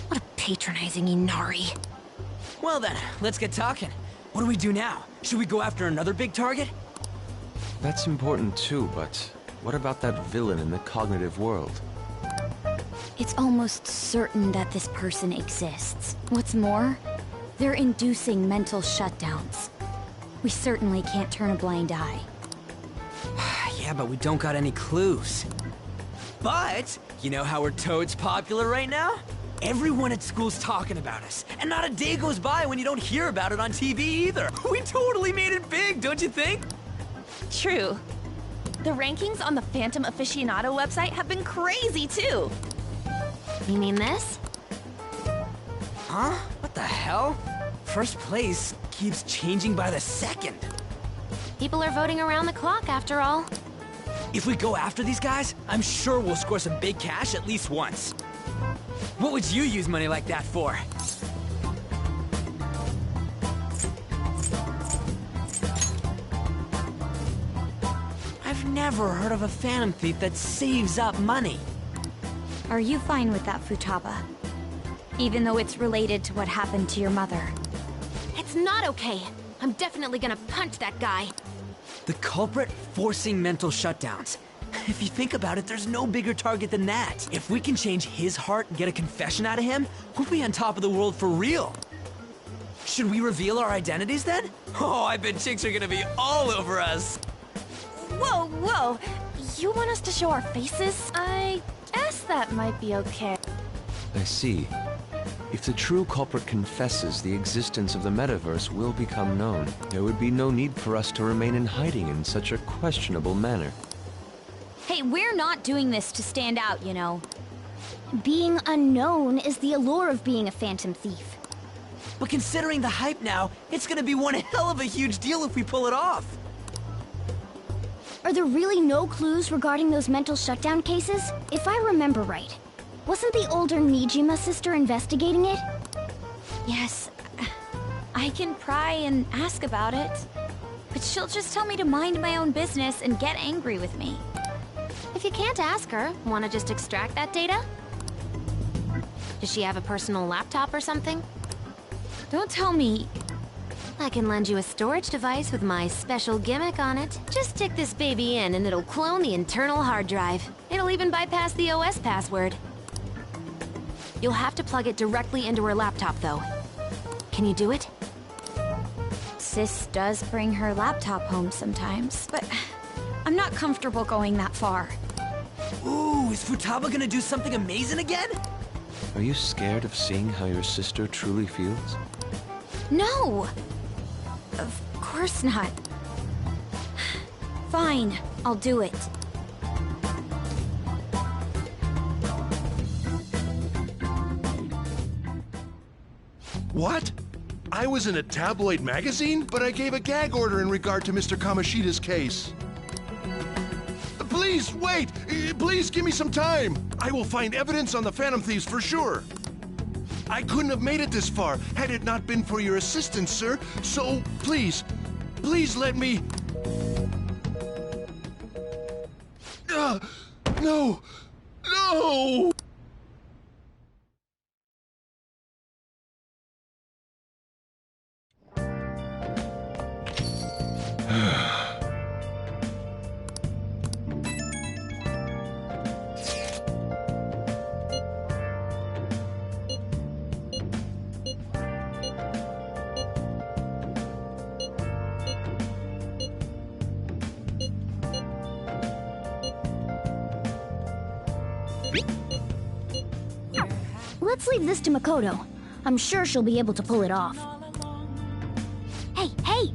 What a patronizing Inari. Well then, let's get talking. What do we do now? Should we go after another big target? That's important too, but what about that villain in the cognitive world? It's almost certain that this person exists. What's more, they're inducing mental shutdowns. We certainly can't turn a blind eye. Yeah, but we don't got any clues. But, you know how we're toads popular right now? Everyone at school's talking about us, and not a day goes by when you don't hear about it on TV either. We totally made it big, don't you think? True. The rankings on the Phantom Aficionado website have been crazy, too. You mean this? Huh? What the hell? First place keeps changing by the second. People are voting around the clock, after all. If we go after these guys, I'm sure we'll score some big cash at least once. What would you use money like that for? I've never heard of a Phantom Thief that saves up money. Are you fine with that, Futaba? Even though it's related to what happened to your mother. It's not okay. I'm definitely gonna punch that guy. The culprit forcing mental shutdowns. If you think about it, there's no bigger target than that. If we can change his heart and get a confession out of him, we'll be on top of the world for real. Should we reveal our identities then? Oh, I bet chicks are gonna be all over us. Whoa, whoa! You want us to show our faces? I guess that might be okay. I see. If the true culprit confesses, the existence of the metaverse will become known. There would be no need for us to remain in hiding in such a questionable manner. Hey, we're not doing this to stand out, you know. Being unknown is the allure of being a Phantom Thief. But considering the hype now, it's gonna be one hell of a huge deal if we pull it off. Are there really no clues regarding those mental shutdown cases? If I remember right, wasn't the older Nijima sister investigating it? Yes, I can pry and ask about it. But she'll just tell me to mind my own business and get angry with me. If you can't ask her, wanna just extract that data? Does she have a personal laptop or something? Don't tell me. I can lend you a storage device with my special gimmick on it. Just stick this baby in and it'll clone the internal hard drive. It'll even bypass the OS password. You'll have to plug it directly into her laptop, though. Can you do it? Sis does bring her laptop home sometimes, but I'm not comfortable going that far. Ooh, is Futaba gonna do something amazing again? Are you scared of seeing how your sister truly feels? No! Of course not. Fine, I'll do it. What? I was in a tabloid magazine, but I gave a gag order in regard to Mr. Kamoshida's case. Please, wait! Please give me some time! I will find evidence on the Phantom Thieves for sure. I couldn't have made it this far had it not been for your assistance, sir. So, please, please let me... No! No! Let's leave this to Makoto. I'm sure she'll be able to pull it off. Hey, hey!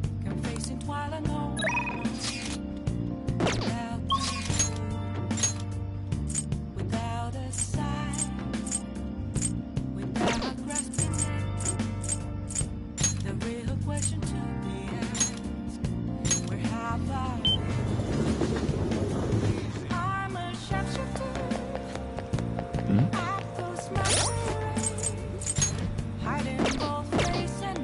Without a sign, without grasping it, the real question to be asked: where have I been? I'm a sharpshooter. At those masquerades, hiding both face and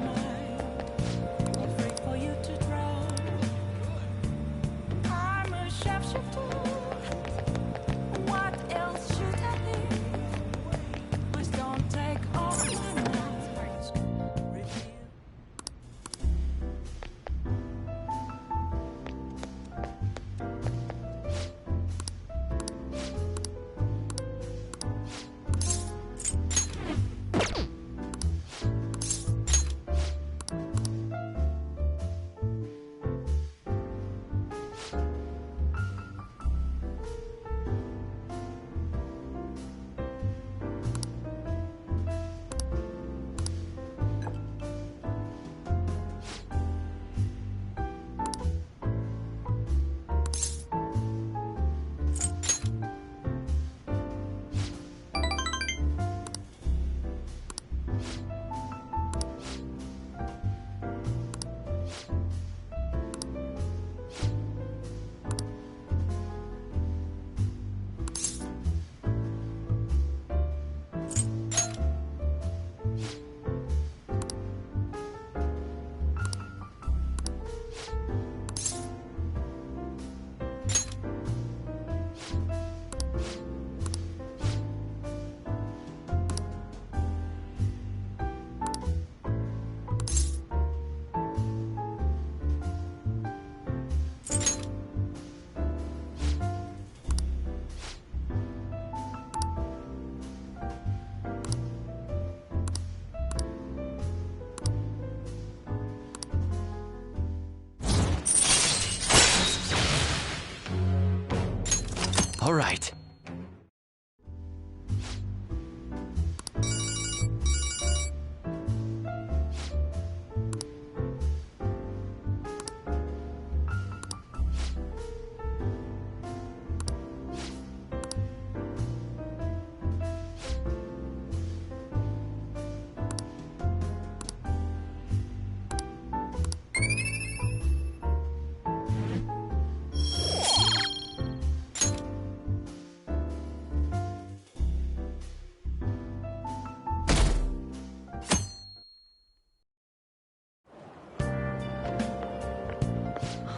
right.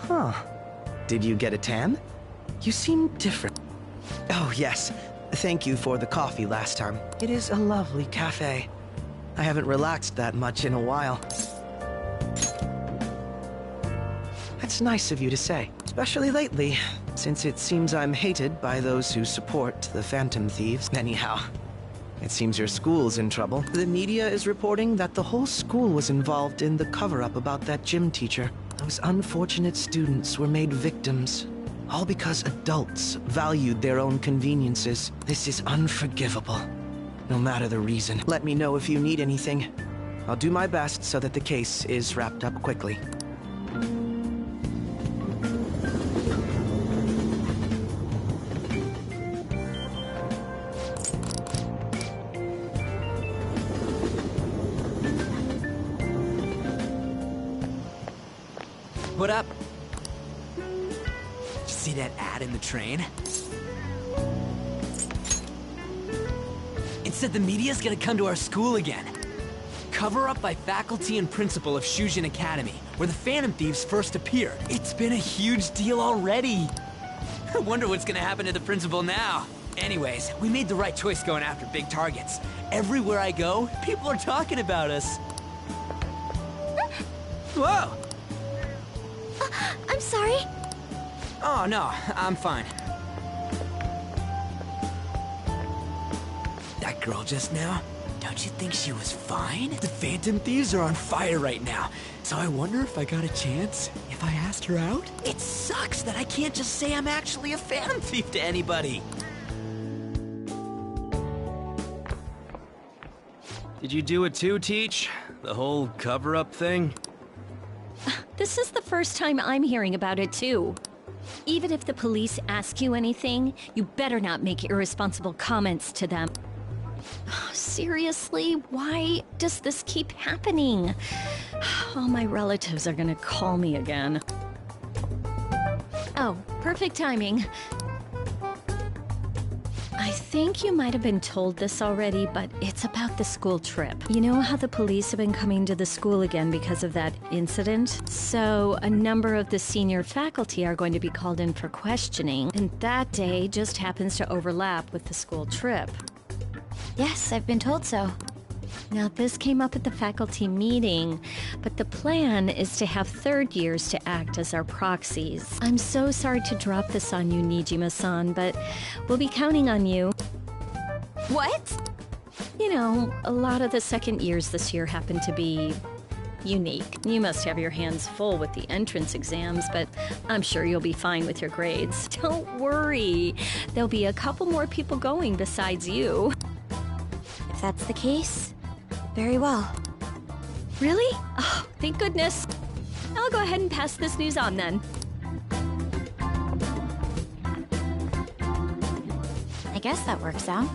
Huh. Did you get a tan? You seem different. Oh, yes. Thank you for the coffee last time. It is a lovely cafe. I haven't relaxed that much in a while. That's nice of you to say, especially lately, since it seems I'm hated by those who support the Phantom Thieves. Anyhow, it seems your school's in trouble. The media is reporting that the whole school was involved in the cover-up about that gym teacher. Those unfortunate students were made victims, all because adults valued their own conveniences. This is unforgivable, no matter the reason. Let me know if you need anything. I'll do my best so that the case is wrapped up quickly. What up? Did you see that ad in the train? It said the media's gonna come to our school again. Cover up by faculty and principal of Shujin Academy, where the Phantom Thieves first appeared. It's been a huge deal already. I wonder what's gonna happen to the principal now. Anyways, we made the right choice going after big targets. Everywhere I go, people are talking about us. Whoa! I'm sorry. Oh, no, I'm fine. That girl just now, don't you think she was fine? The Phantom Thieves are on fire right now, so I wonder if I got a chance if I asked her out? It sucks that I can't just say I'm actually a Phantom Thief to anybody. Did you do it too, Teach? The whole cover-up thing? This is the first time I'm hearing about it, too. Even if the police ask you anything, you better not make irresponsible comments to them. Seriously, why does this keep happening? All my relatives are gonna call me again. Oh, perfect timing. I think you might have been told this already, but it's about the school trip. You know how the police have been coming to the school again because of that incident? So, a number of the senior faculty are going to be called in for questioning, and that day just happens to overlap with the school trip. Yes, I've been told so. Now, this came up at the faculty meeting, but the plan is to have third years to act as our proxies. I'm so sorry to drop this on you, Nijima-san, but we'll be counting on you. What? You know, a lot of the second years this year happen to be unique. You must have your hands full with the entrance exams, but I'm sure you'll be fine with your grades. Don't worry. There'll be a couple more people going besides you. If that's the case, very well. Really? Oh, thank goodness. I'll go ahead and pass this news on then. I guess that works out.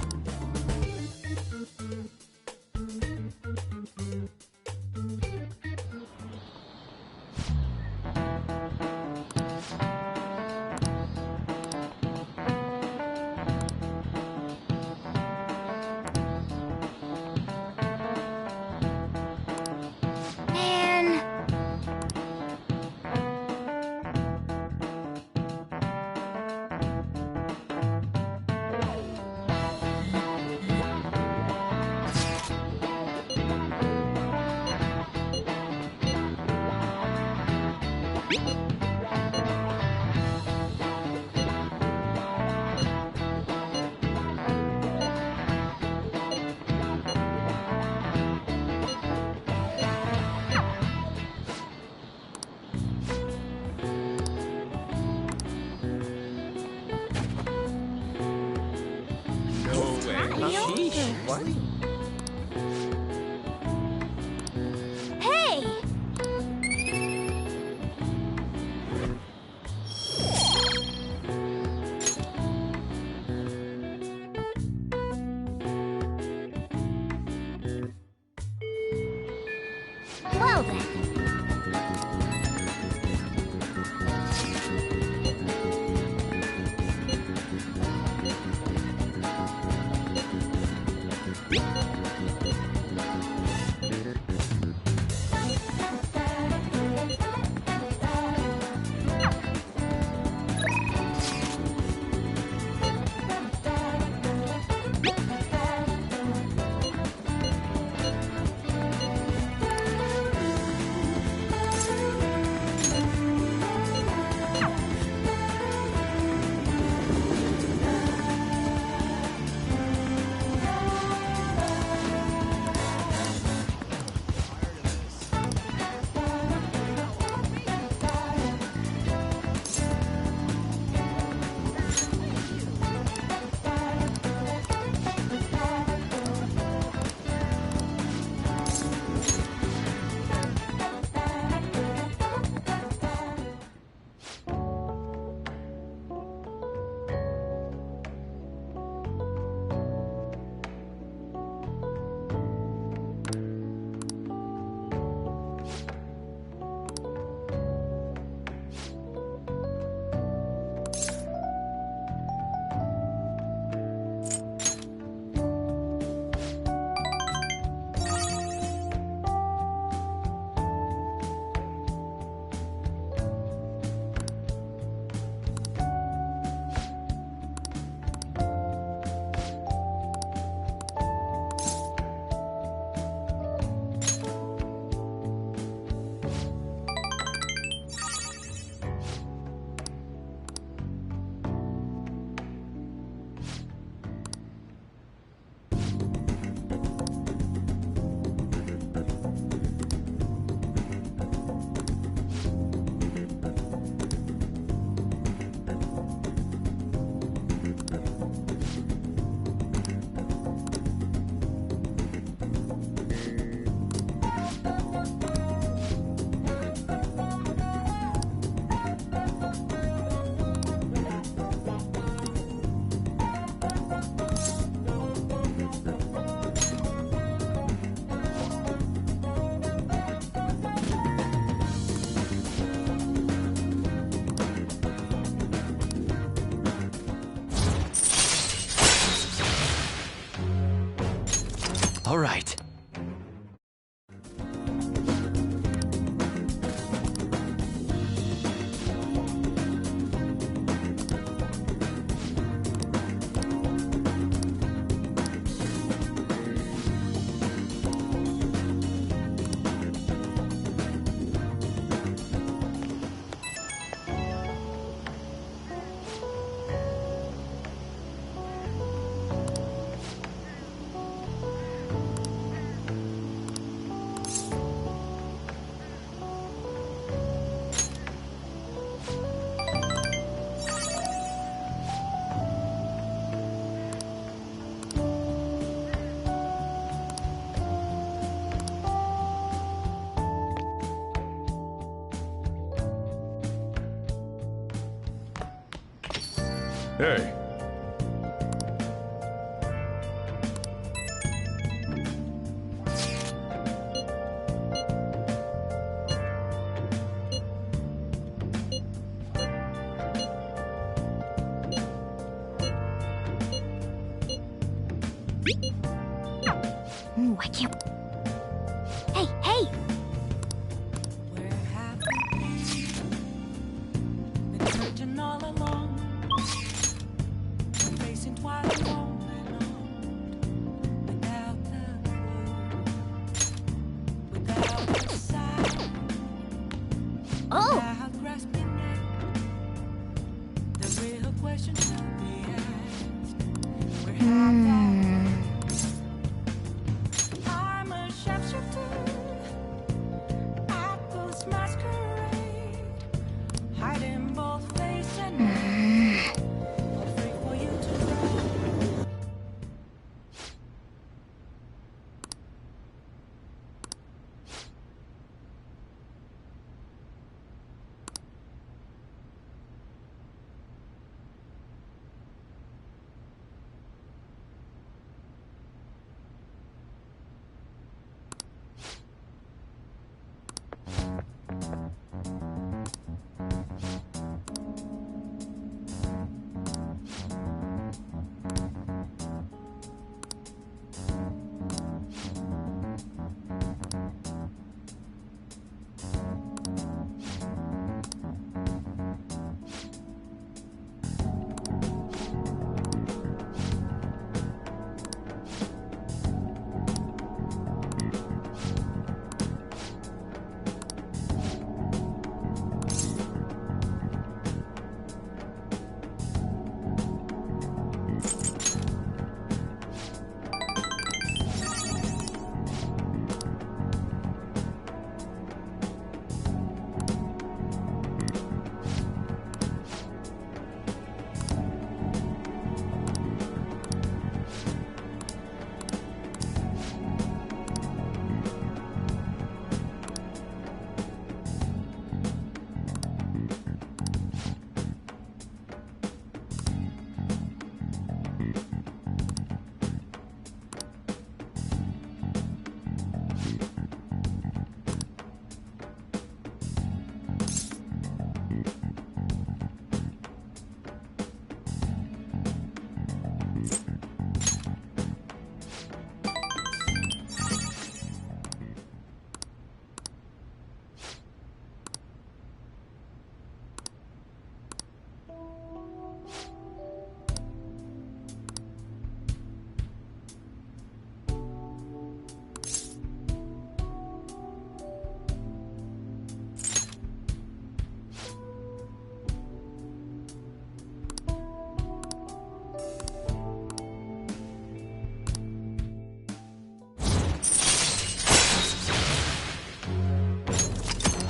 What? Hey! Well then. All right. Hey. Ooh, I can't. Hey, hey! Where have you been? Been searching all along. Been facing twice on and on. Without the clue. Without the sign. Oh! Without grasping it. The real question to be asked. Where have you? I'm a sharpshooter at Ghost Masquerade, hiding both face and neck, free for you to run.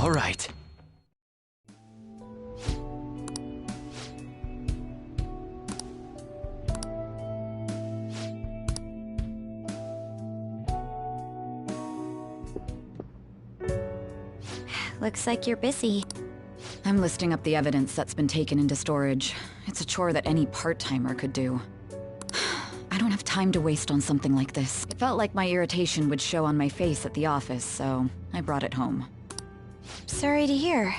All right. Looks like you're busy. I'm listing up the evidence that's been taken into storage. It's a chore that any part-timer could do. I don't have time to waste on something like this. It felt like my irritation would show on my face at the office, so I brought it home. Sorry to hear.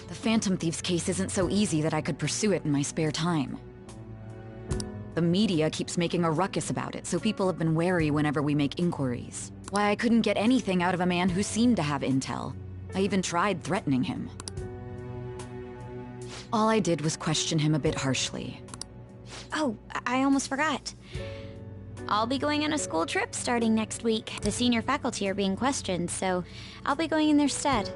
The Phantom Thieves case isn't so easy that I could pursue it in my spare time. The media keeps making a ruckus about it, so people have been wary whenever we make inquiries. Why I couldn't get anything out of a man who seemed to have intel. I even tried threatening him. All I did was question him a bit harshly. Oh, I almost forgot. I'll be going on a school trip starting next week. The senior faculty are being questioned, so I'll be going in their stead.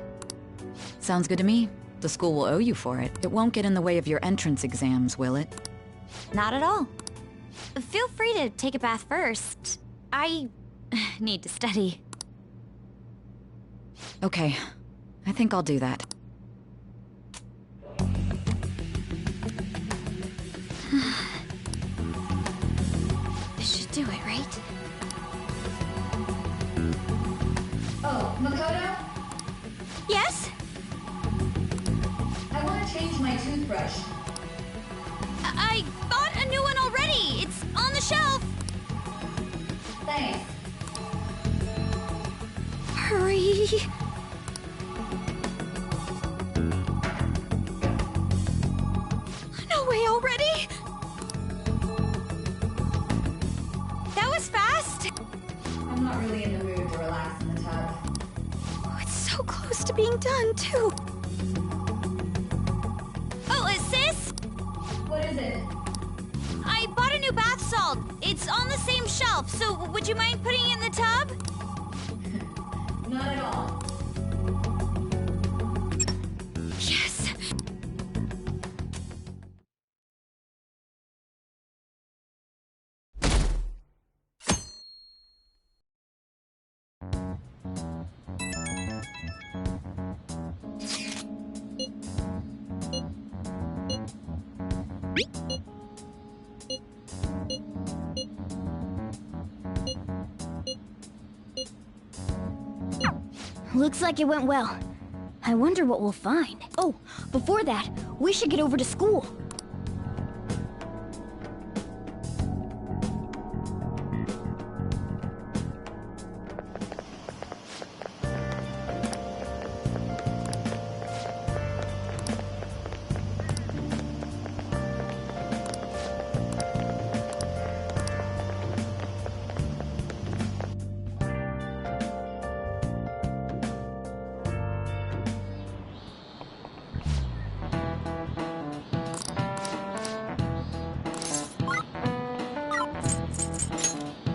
Sounds good to me. The school will owe you for it. It won't get in the way of your entrance exams, will it? Not at all. Feel free to take a bath first. I need to study. Okay. I think I'll do that. This should do it, right? Oh, Makoto? Yes? I want to change my toothbrush. I bought a new one already! It's on the shelf! Thanks. Hurry! No way already! That was fast! I'm not really in the mood to relax in the tub. Oh, it's so close to being done, too. Oh, sis? What is it? I bought a new bath salt. It's on the same shelf, so would you mind putting it in the tub? Not at all. Yes! Looks like it went well. I wonder what we'll find. Oh, before that, we should get over to school.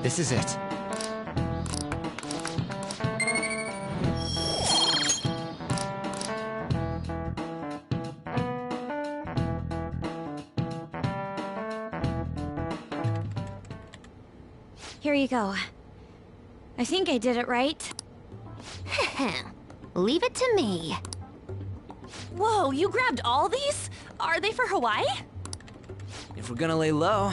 This is it. Here you go. I think I did it right. Leave it to me. Whoa, you grabbed all these? Are they for Hawaii? If we're gonna lay low,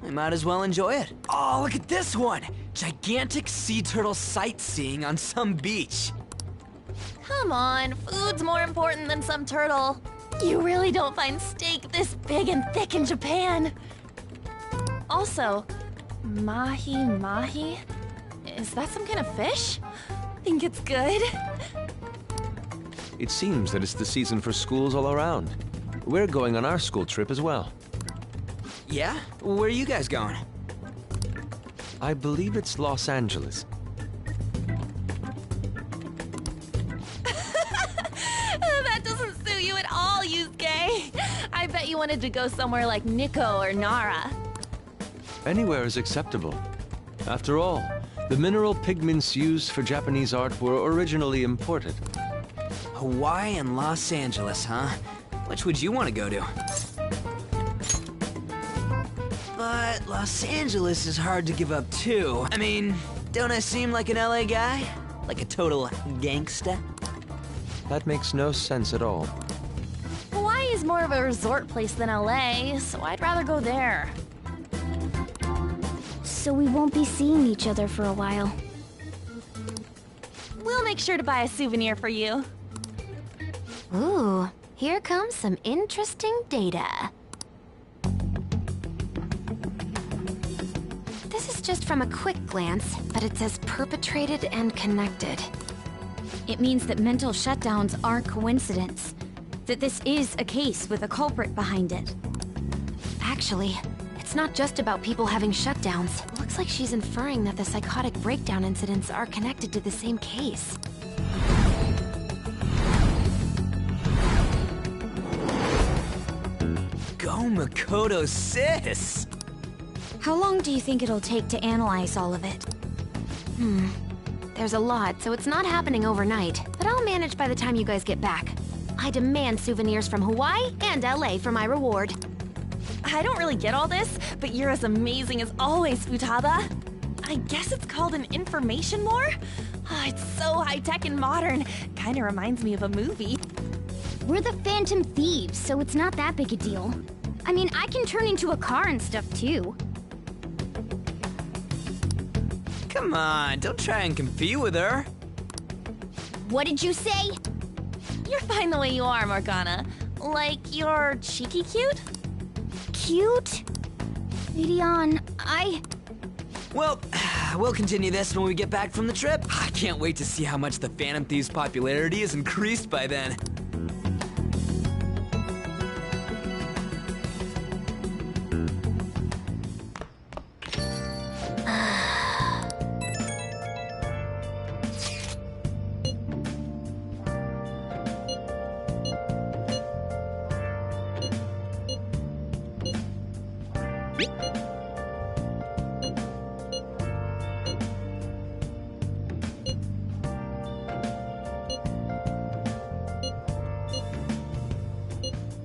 we might as well enjoy it. Oh, look at this one! Gigantic sea turtle sightseeing on some beach. Come on, food's more important than some turtle. You really don't find steak this big and thick in Japan. Also, mahi-mahi? Is that some kind of fish? Think it's good? It seems that it's the season for schools all around. We're going on our school trip as well. Yeah? Where are you guys going? I believe it's Los Angeles. That doesn't suit you at all, Yusuke. I bet you wanted to go somewhere like Nikko or Nara. Anywhere is acceptable. After all, the mineral pigments used for Japanese art were originally imported. Hawaii and Los Angeles, huh? Which would you want to go to? But Los Angeles is hard to give up too. I mean, don't I seem like an LA guy? Like a total gangsta? That makes no sense at all. Hawaii is more of a resort place than LA, so I'd rather go there. So we won't be seeing each other for a while. We'll make sure to buy a souvenir for you. Ooh, here comes some interesting data. This is just from a quick glance, but it says perpetrated and connected. It means that mental shutdowns aren't coincidence. That this is a case with a culprit behind it. Actually, it's not just about people having shutdowns. It looks like she's inferring that the psychotic breakdown incidents are connected to the same case. Go Makoto, sis! How long do you think it'll take to analyze all of it? There's a lot, so it's not happening overnight. But I'll manage by the time you guys get back. I demand souvenirs from Hawaii and LA for my reward. I don't really get all this, but you're as amazing as always, Futaba. I guess it's called an information war? Oh, it's so high-tech and modern. Kinda reminds me of a movie. We're the Phantom Thieves, so it's not that big a deal. I mean, I can turn into a car and stuff too. Come on, don't try and compete with her. What did you say? You're fine the way you are, Morgana. Like, you're cheeky cute? Cute? Midian, Well, we'll continue this when we get back from the trip. I can't wait to see how much the Phantom Thieves' popularity has increased by then.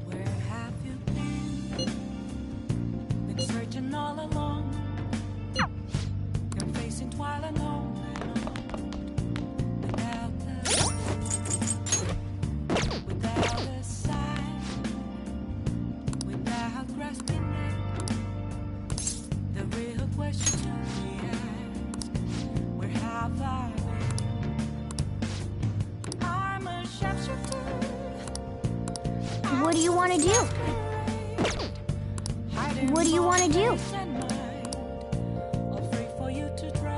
Where have you been? Been searching all along. You're facing twilight alone without a sign, without grasping it. The real question to be asked: where have I been? I'm a sharpshooter. what do you want to do? What do you want to do? Free for you to draw.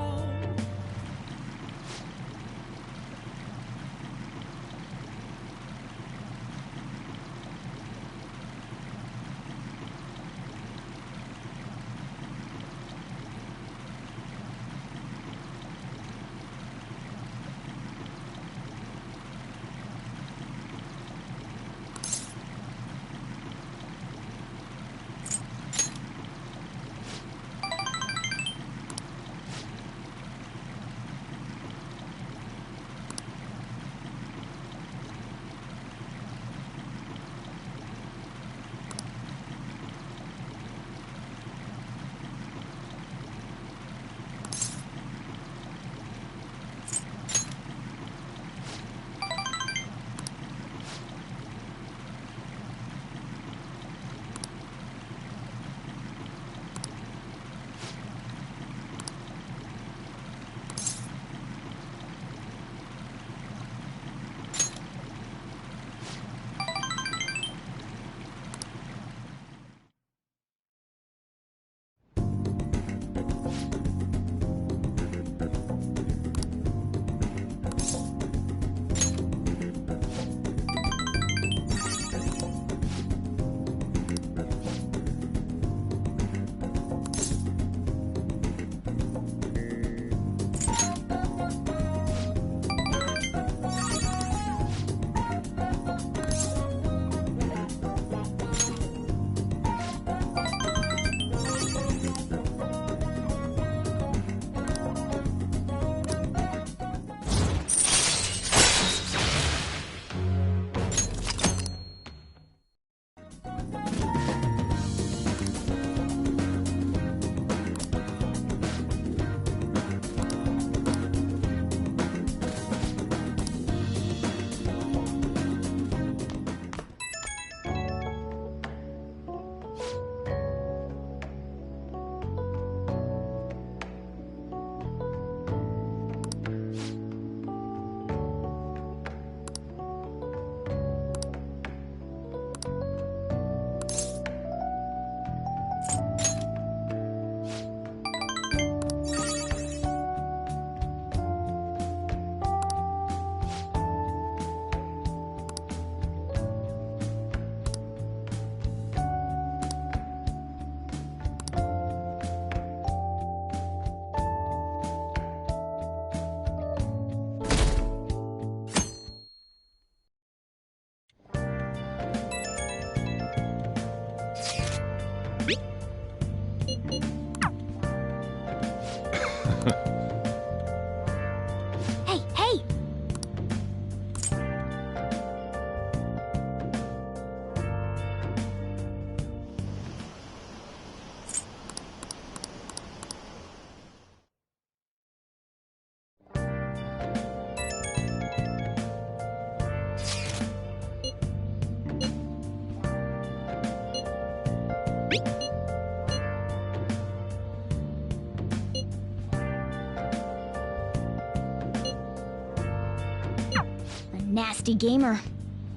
Nasty gamer.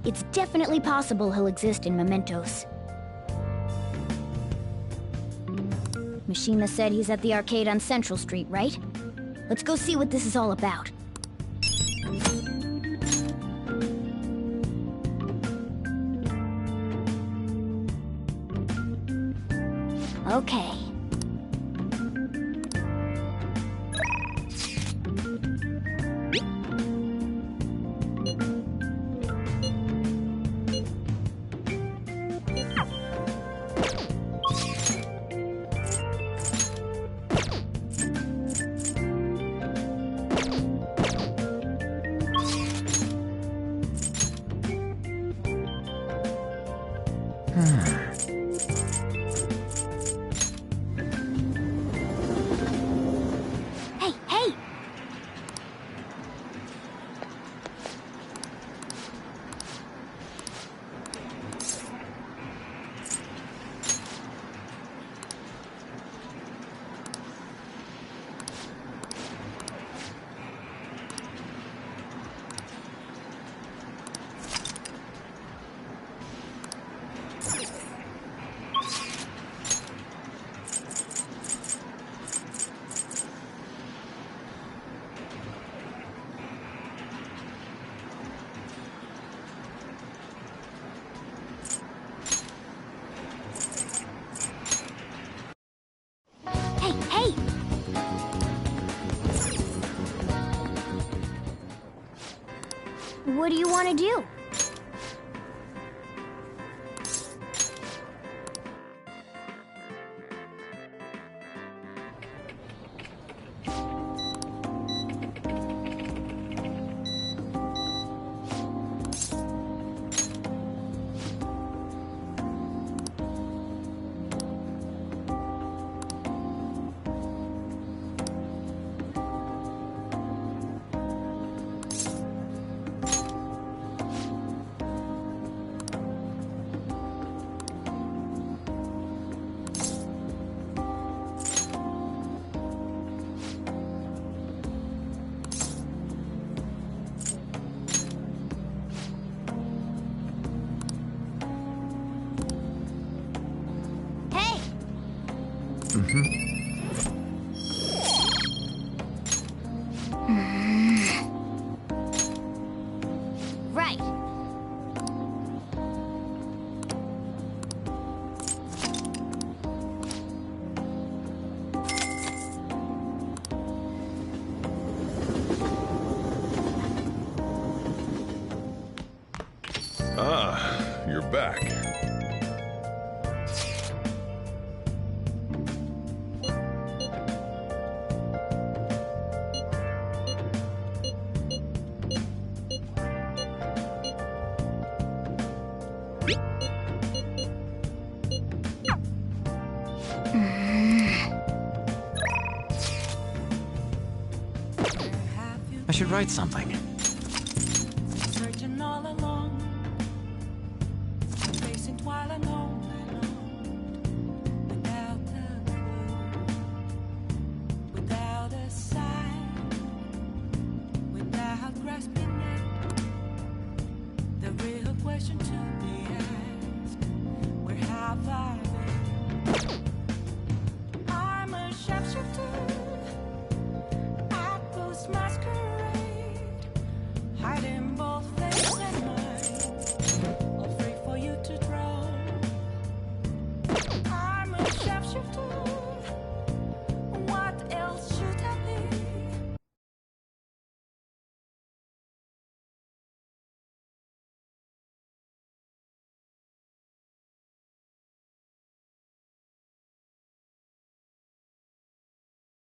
It's definitely possible he'll exist in mementos. Mishima said he's at the arcade on Central Street, right? Let's go see what this is all about. Okay. Hey, hey! Hey, hey! What do you want to do? Hey! Right. Ah, you're back. I should write something. Searching all along, facing while alone, without a clue, without a sign, without grasping it. The real question to be asked: where have I been? I'm a sharpshooter.